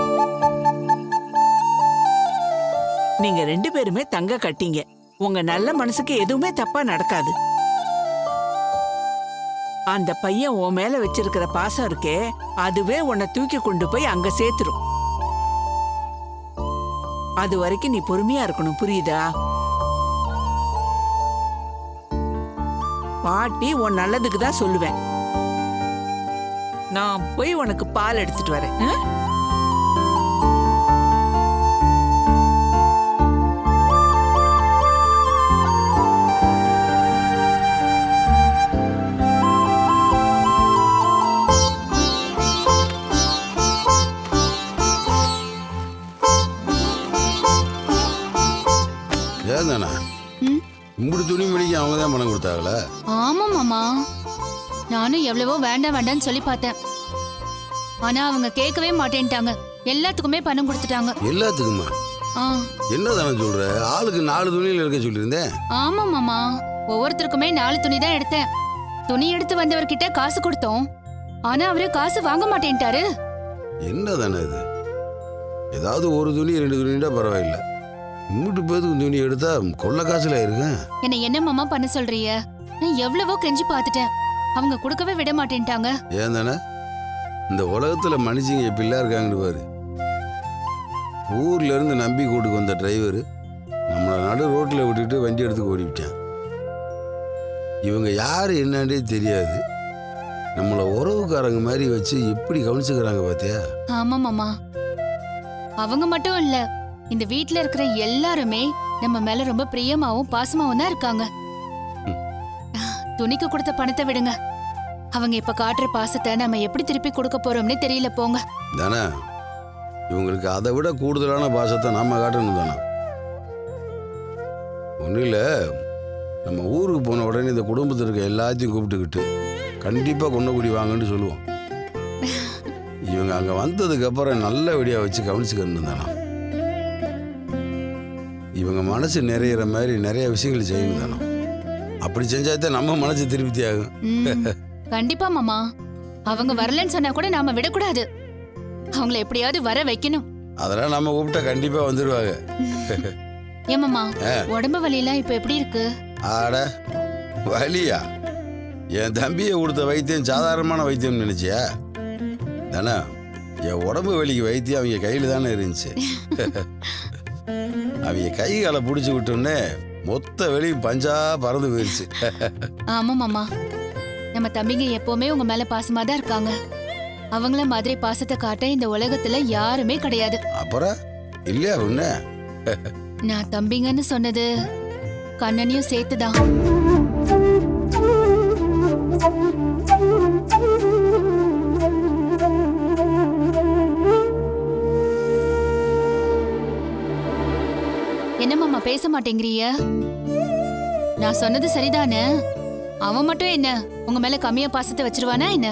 நீங்க 2 பேருமே தங்க கட்டிங்க. உங்க நல்ல மனசுக்கு எதுவுமே தப்பா நடக்காது. அந்த பையன் உன் மேல வச்சிருக்கிற பாசம் இருக்கே, அதுவே உன்னை தூக்கி கொண்டு போய் அங்க சேர்த்துரும். அது வரைக்கும் நீ பொறுமையா இருக்கணும், புரியுதா? பாட்டி உன் நல்லதுக்கு தான் சொல்லுவேன். நான் போய் உனக்கு பால் எடுத்துட்டு வரேன். ஏந்தானா இப்படி துணி மணிக்கு அவங்க தான் பணம் கொடுத்தாங்களா? ஆமா மாமா, நானும் எவ்வளவோ வேண்டாம் வேண்டாம்னு சொல்லி பார்த்தேன். ஆனா அவங்க கேட்கவே மாட்டேன்ட்டாங்க. எல்லாத்துக்குமே பணம் கொடுத்துட்டாங்க. எல்லாத்துக்குமா? என்ன தானே சொல்ற? ஆளுக்கு 4 துணியில இருக்க சொல்லியிருந்தேன். ஆமா மாமா, ஒவ்வொருத்தருக்குமே 4 துணி தான் எடுத்தேன். துணி எடுத்து வந்தவர்கிட்ட காசு கொடுத்தோம். ஆனா அவரு காசு வாங்க மாட்டேன்ட்டாரு. என்ன தானே இது? ஏதாவது ஒரு துணி 2 துணிட்டா பரவாயில்ல. இங்கிட்டு பேருக்கு துணி எடுத்தா கொள்ள காசுல இருக்கேன். என்ன மாமா பண்ண சொல்றீங்க? நான் எவ்வளவோ கெஞ்சி பார்த்துட்டேன். அவங்க கொடுக்கவே விட மாட்டேன்ட்டாங்க. ஏன் தானே இந்த உலகத்துல மனுஷங்க எப்படிலாம் இருக்காங்கன்னு பாரு. ஊர்ல இருந்து நம்பி கூட்டுக்கு வந்த டிரைவர் நம்மளை நடு ரோட்ல விட்டுட்டு வண்டி எடுத்து ஓடிவிட்டான். இவங்க யாரு என்னன்னே தெரியாது. நம்மள உறவுக்காரங்க மாதிரி வச்சு எப்படி கவனிச்சுக்கிறாங்க பாத்தியா? ஆமா மாமா, அவங்க மட்டும் இல்ல, இந்த வீட்ல இருக்கிற எல்லாருமே நம்ம மேல ரொம்ப பிரியமாவும் பாசமாவும் தான் இருக்காங்க. துணிக்கு கொடுத்த பணத்தை விடுங்க. அவங்க இப்ப காட்டுற பாசத்தை நம்ம எப்படி திருப்பி கொடுக்க போறோம்னே தெரியல போங்க. தானே இவங்களுக்கு அதை விட கூடுதலான பாசத்தை நாம காட்டணும் தானே. ஒன்றும் இல்லை, நம்ம ஊருக்கு போன உடனே இந்த குடும்பத்தில் இருக்க எல்லாத்தையும் கூப்பிட்டுக்கிட்டு கண்டிப்பாக கொண்டக்குடி வாங்கன்னு சொல்லுவோம். இவங்க அங்கே வந்ததுக்கு அப்புறம் நல்ல வெடியாக வச்சு கவனிச்சுக்கணும் தானே. இவங்க மனசு நிறையிற மாதிரி நிறைய விஷயங்கள் செய்யணும் தானே. அப்படி செஞ்சாதான் நம்ம மனசு திருப்தி ஆகும். கண்டிப்பா மாமா, அவங்க வரலன்னு சொன்னா கூட நாம விடக்கூடாது. அவங்கள எப்படியாவது வர வைக்கணும். அதெல்லாம் நம்ம கூப்பிட்டா கண்டிப்பா வந்துருவாங்க. ஏமாமா, உடம்பு வலியெல்லாம் இப்ப எப்படி இருக்கு? ஆட வலியா? என் தம்பியை கொடுத்த வைத்தியம் சாதாரணமான வைத்தியம் நினைச்சியா? தானே என் உடம்பு வலிக்கு வைத்தியம் அவங்க கையில தானே இருந்துச்சு. அவங்க கை காலை பிடிச்சி விட்டோன்னே மொத்த வெளியும் பஞ்சா பறந்து போயிருச்சு. ஆமா மாமா, நம்ம தம்பிங்க எப்பவுமே உங்க மேல பாசமா தான் இருக்காங்க. அவங்கள மாதிரி பாசத்தை காட்ட இந்த உலகத்துல யாருமே கிடையாது. அப்புறம் இல்லையா உன்ன? நான் தம்பிங்கன்னு சொன்னது கண்ணனையும் சேர்த்துதான். என்ன மாமா பேச மாட்டேங்கிறீங்க? நான் சொன்னது சரிதானே? அவன் மட்டும் என்ன உங்க மேல கம்மியா பாசத்தை வச்சிருவானா என்ன?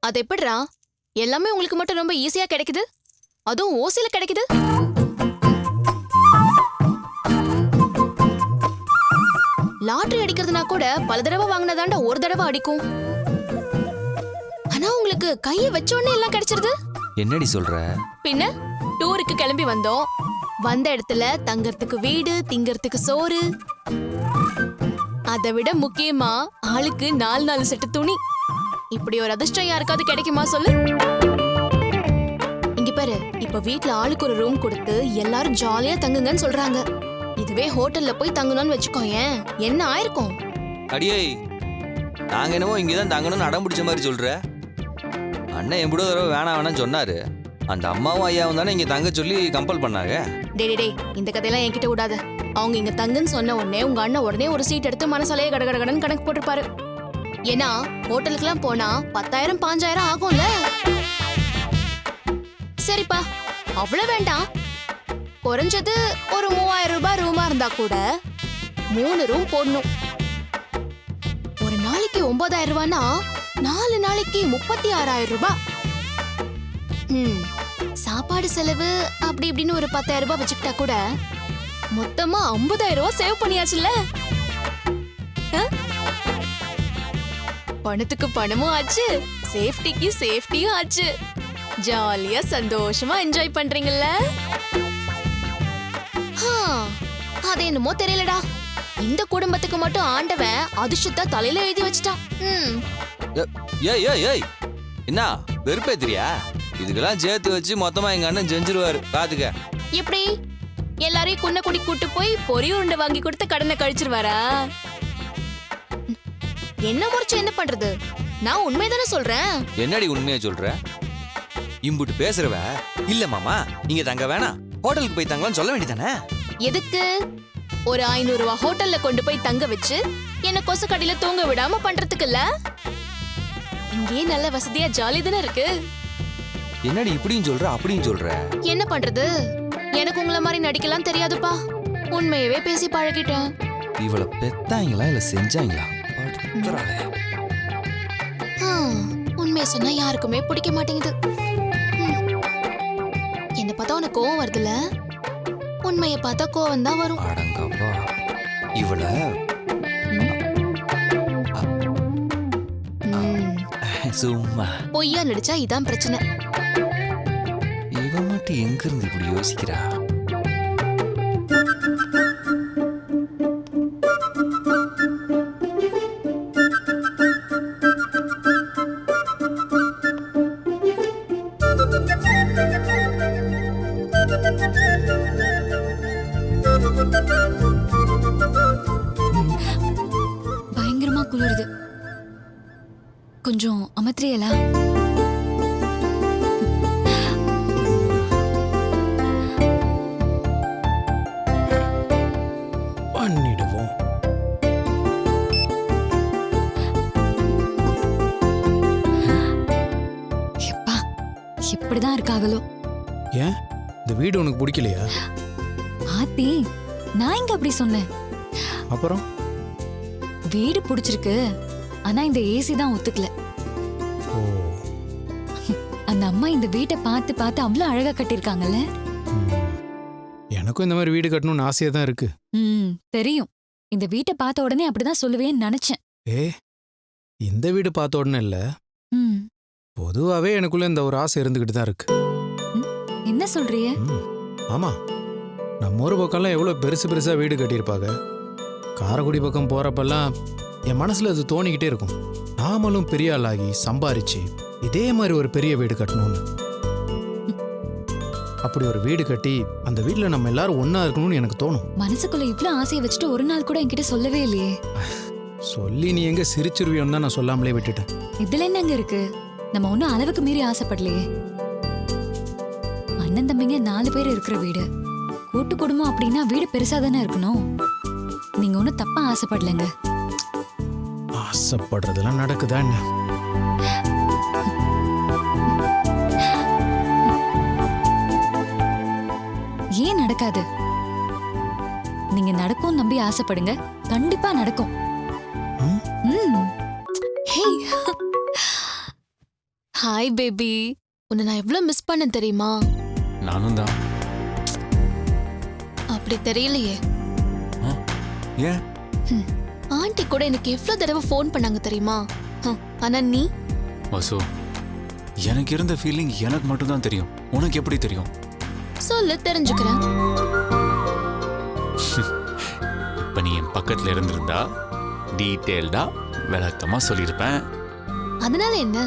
அது எப்படிரா எல்லாமே உங்களுக்கு மட்டும் ரொம்ப ஈஸியா கிடைக்குது? அதுவும் ஓசில கிடைக்குது. லாட்டரி அடிக்கிறதுனா கூட பல தடவை வாங்கினதாண்டா ஒரு தடவை அடிக்கும். ஆனா உங்களுக்கு உங்களுக்கு கைய வச்ச உடனே எல்லாம் கிடைச்சிருது? என்னடி சொல்ற? பின்ன டூருக்கு கிளம்பி வந்தோம். வந்த இடத்துல தங்கறதுக்கு வீடு, திங்கறதுக்கு சோறு. அதை விட முக்கியமா ஆளுக்கு 4 செட்டு துணி. இப்படி ஒரு அதிர்ஷ்டம் யாருக்காவது கிடைக்குமா சொல்லு? இங்க பாரு, இப்ப வீட்ல ஆளுக்கு ஒரு ரூம் கொடுத்து எல்லாரும் ஜாலியா தங்குங்கன்னு சொல்றாங்க. இதுவே ஹோட்டல்ல போய் தங்கணும்னு வச்சுக்கோயேன், என்ன ஆயிருக்கும்? அடியே, நாங்க என்னமோ இங்கதான் தங்கணும்னு அடம் பிடிச்ச மாதிரி சொல்ற. அண்ணன் எப்படியோ தடவை வேணாம் சொன்னாரு. அந்த அம்மாவும் ஐயாவும் தானே இங்க தங்க சொல்லி கம்பல் பண்ணாங்க. டேய் இந்த கதையெல்லாம் என்கிட்ட விடாத. அவங்க இங்க தங்குன்னு சொன்ன உடனே உங்க அண்ணன் உடனே ஒரு சீட் எடுத்து மனசாலேயே கடகடகடன்னு கணக்கு போட்டிருப்பாரு. ஏன்னா ஹோட்டலுக்குலாம் போனா 10,000 5,000 ஆகும்ல. சரிப்பா, அவ்வளவு வேண்டாம். குறைஞ்சது ஒரு 3,000 ரூபாய் ரூமா இருந்தா கூட 3 ரூம் போடணும். ஒரு நாளைக்கு 9,000 ரூபானா 4 நாளைக்கு 36,000 ரூபாய். சாப்பாடு செலவு அப்படி இப்படின்னு ஒரு 10,000 ரூபாய் வச்சுக்கிட்டா கூட மொத்தமா 50,000 ரூபாய் சேவ் பண்ணியாச்சுல்ல. பணத்துக்கு பணமும் ஆச்சு, சேஃப்டிக்கு சேஃப்டியும் ஆச்சு. ஜாலியா சந்தோஷமா என்ஜாய் பண்றீங்கல்ல? அது என்னமோ தெரியலடா, இந்த குடும்பத்துக்கு மட்டும் ஆண்டவன் அதிர்ஷ்டத்தை தலையில எழுதி வச்சுட்டான். ஏய் என்ன வெறுப்பேத்திரியா? இதுக்கெல்லாம் சேர்த்து வச்சு மொத்தமா எங்க அண்ணன் செஞ்சிருவாரு, பாத்துக்க. எப்படி எல்லாரையும் குன்னக்குடி கூட்டு போய் பொரி உருண்டை வாங்கி கொடுத்து கடனை கழிச்சிருவாரா? என்ன முறைச்சு என்ன பண்றது? நான் உண்மைதானே சொல்றேன். என்னடி உண்மையா சொல்ற? இம்புட்டு பேசுறவ இல்ல மாமா இங்க தங்க வேணாம், ஹோட்டலுக்கு போய் தங்கலாம்னு சொல்ல வேண்டியதானே? எதுக்கு? ஒரு 500 ரூபாய் ஹோட்டல்ல கொண்டு போய் தங்க வச்சு என்ன கொசு கடையில தூங்க விடாம பண்றதுக்கு இல்ல. இங்கே நல்ல வசதியா ஜாலி தானே இருக்கு. என்னடி இப்படியும் சொல்ற அப்படியும் சொல்ற? என்ன பண்றது, எனக்கு உங்கள மாதிரி நடிக்கலாம் தெரியாதுப்பா. உண்மையவே பேசி பழகிட்டேன். இவளை பெத்தாங்களா இல்ல செஞ்சாங்களா? உண்மையை சொன்னா யாருக்குமே பிடிக்க மாட்டேங்குது. என்ன பார்த்தா உனக்கு கோவம் வருதுல? உண்மையை பார்த்தா கோவம் தான் வரும். அடங்கப்பா, இவள சும்மா பொய்யா நடிச்சா இதான் பிரச்சனை. இவ மட்டும் எங்க இருந்து இப்படி யோசிக்கிறா? பயங்கரமா குளிருது, கொஞ்சம் அமர்த்தியலா? பண்ணிடுவோம். எப்பா இப்படிதான் இருக்காங்களோ? ஏன் இந்த வீடு உனக்கு பிடிக்கலையா? ஆத்தி, நான் இங்க அப்படி சொன்னேன். அப்புறம் வீடு பிடிச்சிருக்கு, ஆனா இந்த ஏசி தான் ஒத்துக்கல. ஓ, அந்த அம்மா இந்த வீட்டை பார்த்து பார்த்து அவ்வளவு அழகா கட்டிருக்காங்கல்ல. எனக்கும் இந்த மாதிரி வீடு கட்டணும்னு ஆசையா தான் இருக்கு. தெரியும். இந்த வீட்டை பார்த்த உடனே அப்படிதான் சொல்லுவேன்னு நினைச்சேன். இந்த வீடு பார்த்த உடனே இல்ல, பொதுவாவே எனக்குள்ள இந்த ஒரு ஆசை இருந்துகிட்டு தான் இருக்கு. என்ன சொல்றீங்க? ஆமா, நம்ம ஊர் பக்கம்லாம் எவ்வளவு பெருசு பெருசா வீடு கட்டியிருப்பாங்க. காரைக்குடி பக்கம் போறப்பெல்லாம் என் மனசுல அது தோணிக்கிட்டே இருக்கும், நாமளும் பெரிய ஆளாகி சம்பாரிச்சு இதே மாதிரி ஒரு பெரிய வீடு கட்டணும்னு. அப்படி ஒரு வீடு கட்டி அந்த வீட்டுல நம்ம எல்லாரும் ஒன்னா இருக்கணும்னு எனக்கு தோணும். மனசுக்குள்ள இவ்வளவு ஆசையை வச்சுட்டு ஒரு நாள் கூட என்கிட்ட சொல்லவே இல்லையே. சொல்லி நீ எங்க சிரிச்சிருவியோன்னு தான் நான் சொல்லாமலே விட்டுட்டேன். இதுல என்னங்க இருக்கு? நம்ம ஒன்னும் அளவுக்கு மீறி ஆசைப்படலையே. அண்ணன் தம்பிங்க 4 பேர் இருக்கிற வீடு, கூட்டு குடும்பம் அப்படின்னா வீடு பெருசா தானே இருக்கணும். நீங்க ஒன்னும் தப்பா ஆசைப்படலைங்க. ஆசைப்படுறதெல்லாம் நடக்குதா என்ன? ஏன் நடக்காது? நீங்க நடக்கும் நம்பி ஆசைப்படுங்க, கண்டிப்பா நடக்கும். ஹாய் பேபி, உன்னை நான் எவ்வளவு மிஸ் பண்ண தெரியுமா? நானும் தான். அப்படி தெரியலையே. ஏன்? ஆண்டி கூட எனக்கு எவ்வளவு தடவை ஃபோன் பண்ணாங்க தெரியுமா? ஆனா நீ வசு, எனக்கு இருந்த ஃபீலிங் எனக்கு மட்டும்தான் தெரியும். உனக்கு எப்படி தெரியும்? சொல்லு, தெரிஞ்சுக்கிறேன். இப்ப நீ என் பக்கத்துல இருந்திருந்தா டீட்டெயில்டா விளக்கமா சொல்லியிருப்பேன். அதனால என்ன?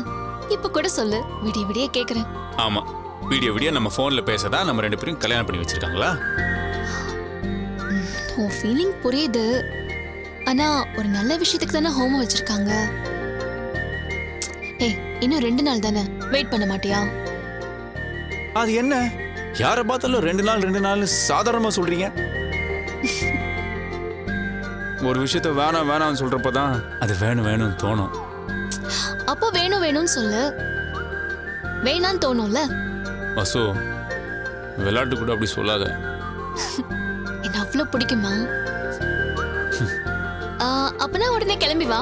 இப்ப கூட சொல்லு, விடிய விடிய கேக்குறேன். ஆமா, விடிய நம்ம போன்ல பேசதான் நம்ம 2 பேரும் கல்யாணம் பண்ணி வச்சிருக்காங்களா? உன் ஃபீலிங் புரியுது. ஆனா ஒரு நல்ல விஷயத்துக்கு தானே ஹோமம் வச்சிருக்காங்க. ஏய், இன்னும் 2 நாள் தானே, வெயிட் பண்ண மாட்டியா? அது என்ன, யாரை பார்த்தாலும் 2 நாள் சாதாரணமா சொல்றீங்க? ஒரு விஷயத்த வேணாம்னு சொல்றப்பதான் அது வேணும்னு தோணும். அப்போ வேணும்னு சொல்லு. வேணான்னு தோணும்ல. அசோ, விளையாட்டு கூட அப்படி சொல்லாத. என்ன அவ்வளவு பிடிக்குமா? அப்பனா உடனே கிளம்பி வா.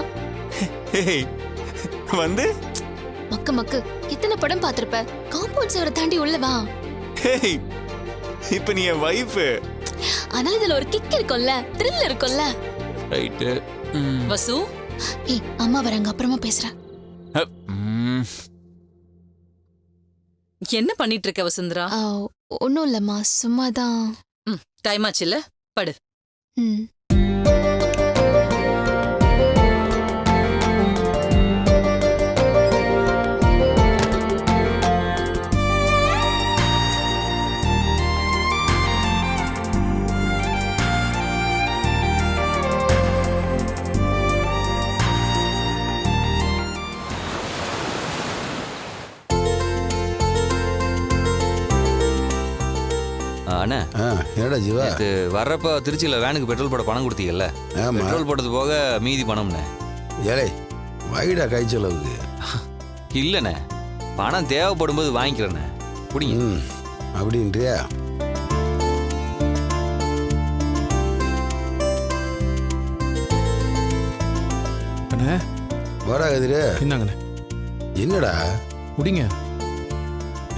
வந்து மக்கு எத்தனை படம் பார்த்திருப்ப? காம்பவுண்ட் சுவரை தாண்டி உள்ள வா. இப்ப நீ என் வைஃப். ஆனா இதுல ஒரு கிக் இருக்கும்ல, த்ரில் இருக்கும்ல. ரைட். வசு, ஏய், அம்மா வராங்க, அப்புறமா பேசுறேன். என்ன பண்ணிட்டு இருக்க வசுந்தரா? ஒன்னும் இல்லம்மா, சும்மாதான். டைம் ஆச்சுல்ல, படு. அண்ணா, என்னடா ஜீவா, இது வர்றப்ப திருச்சியில் வேனுக்கு பெட்ரோல் போட பணம் கொடுத்தீங்கல்ல? பெட்ரோல் போட்டது போக மீதி பணம்ண்ணே. ஏழை வைடா கை செலவுக்கு. இல்லைண்ணே, பணம் தேவைப்படும் போது வாங்கிக்கிறேண்ணே. பிடிங்க. அப்படின்றியா? அண்ணே வரா கதிரே. என்னங்கண்ணே? என்னடா குடிங்க.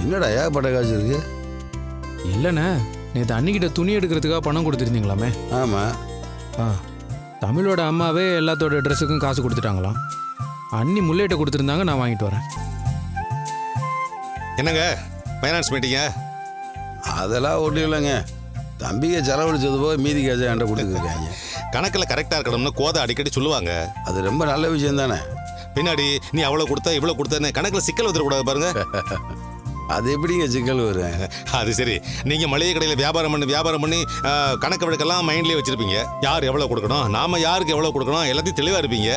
என்னடா ஏகப்பட்ட காசு இருக்கு? இல்லைண்ணே, நேற்று அன்னிக்கிட்ட துணி எடுக்கிறதுக்காக பணம் கொடுத்துருந்தீங்களாமே? ஆமாம். தமிழோட அம்மாவே எல்லாத்தோட ட்ரெஸ்ஸுக்கும் காசு கொடுத்துட்டாங்களாம். அண்ணி முல்லைட்ட கொடுத்துருந்தாங்க, நான் வாங்கிட்டு வரேன். என்னங்க ஃபைனான்ஸ் மீட்டிங்க? அதெல்லாம் ஒன்றும் இல்லைங்க. தம்பியை செலவழிச்சது போக மீதி காசை என்கிட்ட கொடுத்துருக்காங்க. கணக்கில் கரெக்டாக இருக்கணும்னு கோதை அடிக்கடி சொல்லுவாங்க. அது ரொம்ப நல்ல விஷயம் தானே. பின்னாடி நீ அவ்வளோ கொடுத்தா இவ்வளோ கொடுத்தேன்னு கணக்கில் சிக்கல் வந்துடக்கூடாது பாருங்க. அது எப்படிங்க சிக்கல் வரும்? அது சரி, நீங்கள் மளிகை கடையில் வியாபாரம் பண்ணி கணக்கு வழக்கெல்லாம் மைண்ட்லேயே வச்சுருப்பீங்க. யார் எவ்வளோ கொடுக்கணும், நாம் யாருக்கு எவ்வளோ கொடுக்கணும், எல்லாத்தையும் தெளிவாக இருப்பீங்க.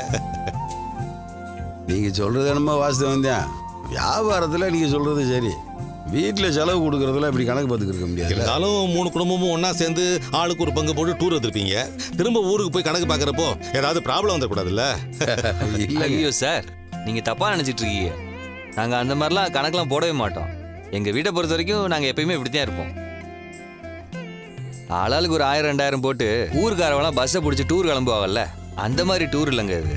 நீங்கள் சொல்கிறது என்னமோ வாஸ்தவம் தான். வியாபாரத்தில் நீங்கள் சொல்கிறது சரி. வீட்டில் செலவு கொடுக்குறதுல இப்படி கணக்கு பார்த்துக்க முடியாது. இருந்தாலும் 3 குடும்பமும் ஒன்றா சேர்ந்து ஆளுக்கு ஒரு பங்கு போட்டு டூர் வந்துருப்பீங்க. திரும்ப ஊருக்கு போய் கணக்கு பார்க்குறப்போ ஏதாவது ப்ராப்ளம் வந்துடக்கூடாதுல்ல? இல்லை ஐயோ சார், நீங்கள் தப்பாக நினச்சிட்டு இருக்கீங்க. நாங்கள் அந்த மாதிரிலாம் கணக்கெலாம் போடவே மாட்டோம். எங்கள் வீட்டை பொறுத்த வரைக்கும் நாங்கள் எப்பயுமே இப்படி தான் இருப்போம். ஆளாளுக்கு ஒரு 1000-2000 போட்டு ஊருக்காரவெல்லாம் பஸ்ஸை பிடிச்சி டூர் கிளம்புவாங்கல்ல, அந்த மாதிரி டூர் இல்லைங்க இது.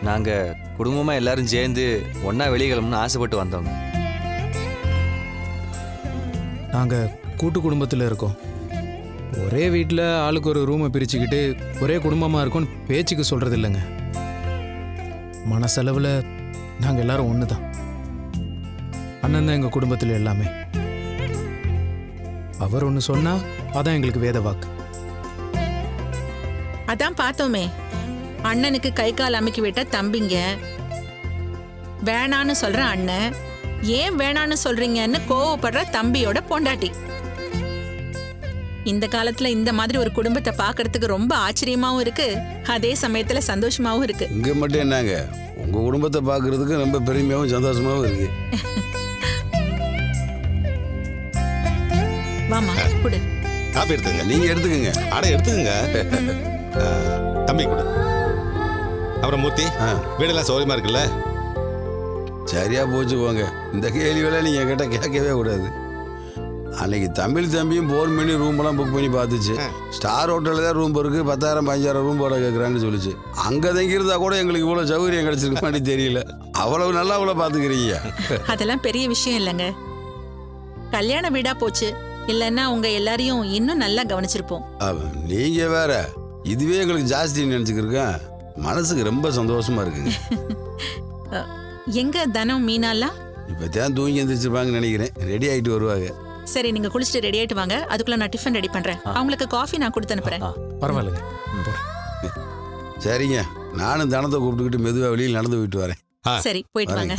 நாங்கள் குடும்பமாக எல்லாரும் சேர்ந்து ஒன்றா வெளியே கிளம்புன்னு ஆசைப்பட்டு வந்தோங்க. நாங்கள் கூட்டு குடும்பத்தில் இருக்கோம். ஒரே வீட்டில் ஆளுக்கு ஒரு ரூமை பிரிச்சுக்கிட்டு ஒரே குடும்பமாக இருக்கோன்னு பேச்சுக்கு சொல்கிறது இல்லைங்க. மனசளவில் நாங்கள் எல்லாரும் ஒன்று தான். அண்ணன் தான் எங்கள் குடும்பத்தில் எல்லாமே. அவர் ஒன்று சொன்னால் அதான் எங்களுக்கு வேத வாக்கு. அதான் பார்த்தோமே, அண்ணனுக்கு கை கால் அமைக்கி விட்ட தம்பிங்க, வேணான்னு சொல்ற அண்ணன், ஏன் வேணான்னு சொல்றீங்கன்னு கோவப்படுற தம்பியோட பொண்டாட்டி. இந்த காலத்துல இந்த மாதிரி ஒரு குடும்பத்தை பார்க்கறதுக்கு ரொம்ப ஆச்சரியமாவும் இருக்கு, அதே சமயத்துல சந்தோஷமாவும் இருக்கு. இங்கே மட்டும் என்னங்க, உங்கள் குடும்பத்தை பார்க்கறதுக்கு ரொம்ப பெருமையாகவும் சந்தோஷமாகவும் இருக்கு. வாமா குடு. காப்பி எடுத்துங்க. நீங்கள் எடுத்துக்கங்க. அட எடுத்துக்கங்க. தம்பி கொடு. அப்புறம் மூர்த்தி, வீடெல்லாம் சௌகரியமா இருக்குல்ல? சரியா போச்சு போங்க. இந்த கேள்வியெல்லாம் நீங்கள் என்கிட்ட கேட்கவே கூடாது. அன்னைக்கு தமிழ் தம்பியும் ஃபோன் பண்ணி ரூமெல்லாம் புக் பண்ணி பார்த்துச்சு. ஸ்டார் ஹோட்டலில் தான் ரூம் இருக்குது, 10,000-15,000 ரூம் போட கேட்குறான்னு சொல்லிச்சு. அங்கே தங்கியிருந்தா கூட எங்களுக்கு இவ்வளோ சௌகரியம் கிடைச்சிருக்க மாதிரி தெரியல. அவ்வளவு நல்லா அவ்வளோ பார்த்துக்கிறீங்க. அதெல்லாம் பெரிய விஷயம் இல்லைங்க. கல்யாண வீடா போச்சு, இல்லைன்னா உங்க எல்லாரையும் இன்னும் நல்லா கவனிச்சிருப்போம். நீங்க வேற, இதுவே எங்களுக்கு ஜாஸ்தி நினைச்சுக்கிருக்கேன். மனசுக்கு ரொம்ப சந்தோஷமா இருக்குங்க. எங்க தனம் மீனாலாம்? இப்போ தான் தூங்கி எந்திரிச்சிருப்பாங்கன்னு நினைக்கிறேன். ரெடி ஆகிட்டு வருவாங்க. சரி, நீங்க குளிச்சுட்டு ரெடி ஆயிட்டு வாங்க. அதுக்குள்ள நான் டிஃபன் ரெடி பண்றேன். அவங்களுக்கு காஃபி நான் கொடுத்து அனுப்புறேன். பரவாயில்லைங்க. சரிங்க, நானும் தனத்தை கூப்பிட்டுக்கிட்டு மெதுவாக வெளியில் நடந்து போயிட்டு வரேன். சரி, போயிட்டு வாங்க.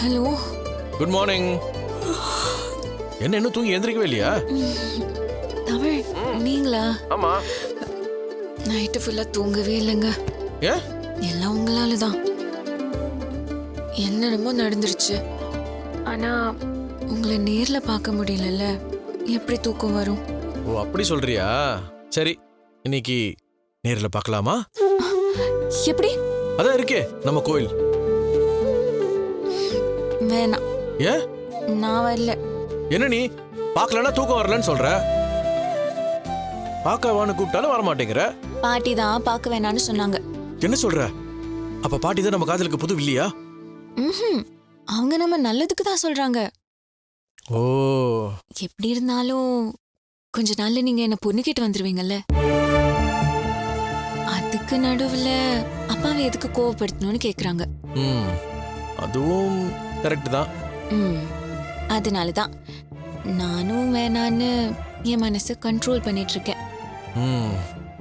Hello, good morning. என்ன இன்னும் தூங்கி எந்திரிக்கவே இல்லையா? தமிழ் நீங்களா? ஆமா. நைட்டு ஃபுல்லா தூங்கவே இல்லைங்க. ஏன்? எல்லாம் உங்களால தான். என்னென்னமோ நடந்துருச்சு. ஆனா உங்களை நேர்ல பார்க்க முடியலல்ல, எப்படி தூக்கம் வரும்? ஓ, அப்படி சொல்றியா? சரி, இன்னைக்கு நேர்ல பார்க்கலாமா? எப்படி? அதான் இருக்கே நம்ம கோயில். வேணாம், ஏன்? நான் வரல. என்ன நீ பார்க்கலன்னா தூக்கம் வரலன்னு சொல்ற? பார்க்கவான்னு கூப்பிட்டாலும் வர மாட்டேங்கிற. பாட்டி தான் பார்க்க வேணான்னு சொன்னாங்க. என்ன சொல்ற? அப்ப பாட்டி தான் நம்ம காதலுக்கு புது இல்லையா? அவங்க நம்ம நல்லதுக்கு தான் சொல்றாங்க. ஓ, எப்படி இருந்தாலும் கொஞ்ச நாள்ல நீங்க என்ன பொண்ணு கேட்டு வந்துருவீங்கல்ல. அதுக்கு நடுவுல அப்பாவை எதுக்கு கோவப்படுத்தணும்னு கேக்குறாங்க. அதுவும் கரெக்ட் தான். அதனாலதான் நானும் வேணான்னு என் மனசை கண்ட்ரோல் பண்ணிட்டு இருக்கேன்.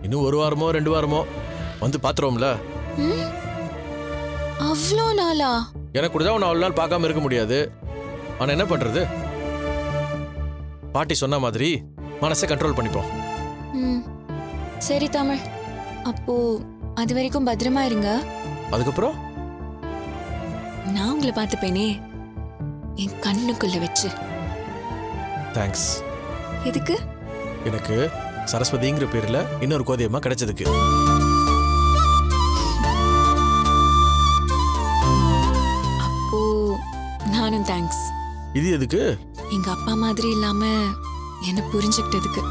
இன்னும் 1 வாரமோ 2 வாரமோ வந்து பாத்துருவோம்ல. அவ்வளோ நாளா? எனக்கு கூட தான் உன்னை அவ்வளோ நாள் பார்க்காம இருக்க முடியாது. ஆனா என்ன பண்றது? பாட்டி சொன்ன மாதிரி மனசை கண்ட்ரோல் பண்ணிப்போம். சரி தமிழ், அப்போ அது வரைக்கும் பத்திரமா இருங்க. அதுக்கப்புறம் நான் உங்களை பார்த்துப்பேனே, என் கண்ணுக்குள்ள வச்சு. தேங்க்ஸ். எதுக்கு? எனக்கு சரஸ்வதிங்கிற பேர்ல இன்னொரு கோதையம்மா கிடைச்சதுக்கு. அப்போ நானும் தேங்க்ஸ். இது எதுக்கு? எங்க அப்பா மாதிரி இல்லாம என்ன புரிஞ்சுக்கிட்டதுக்கு.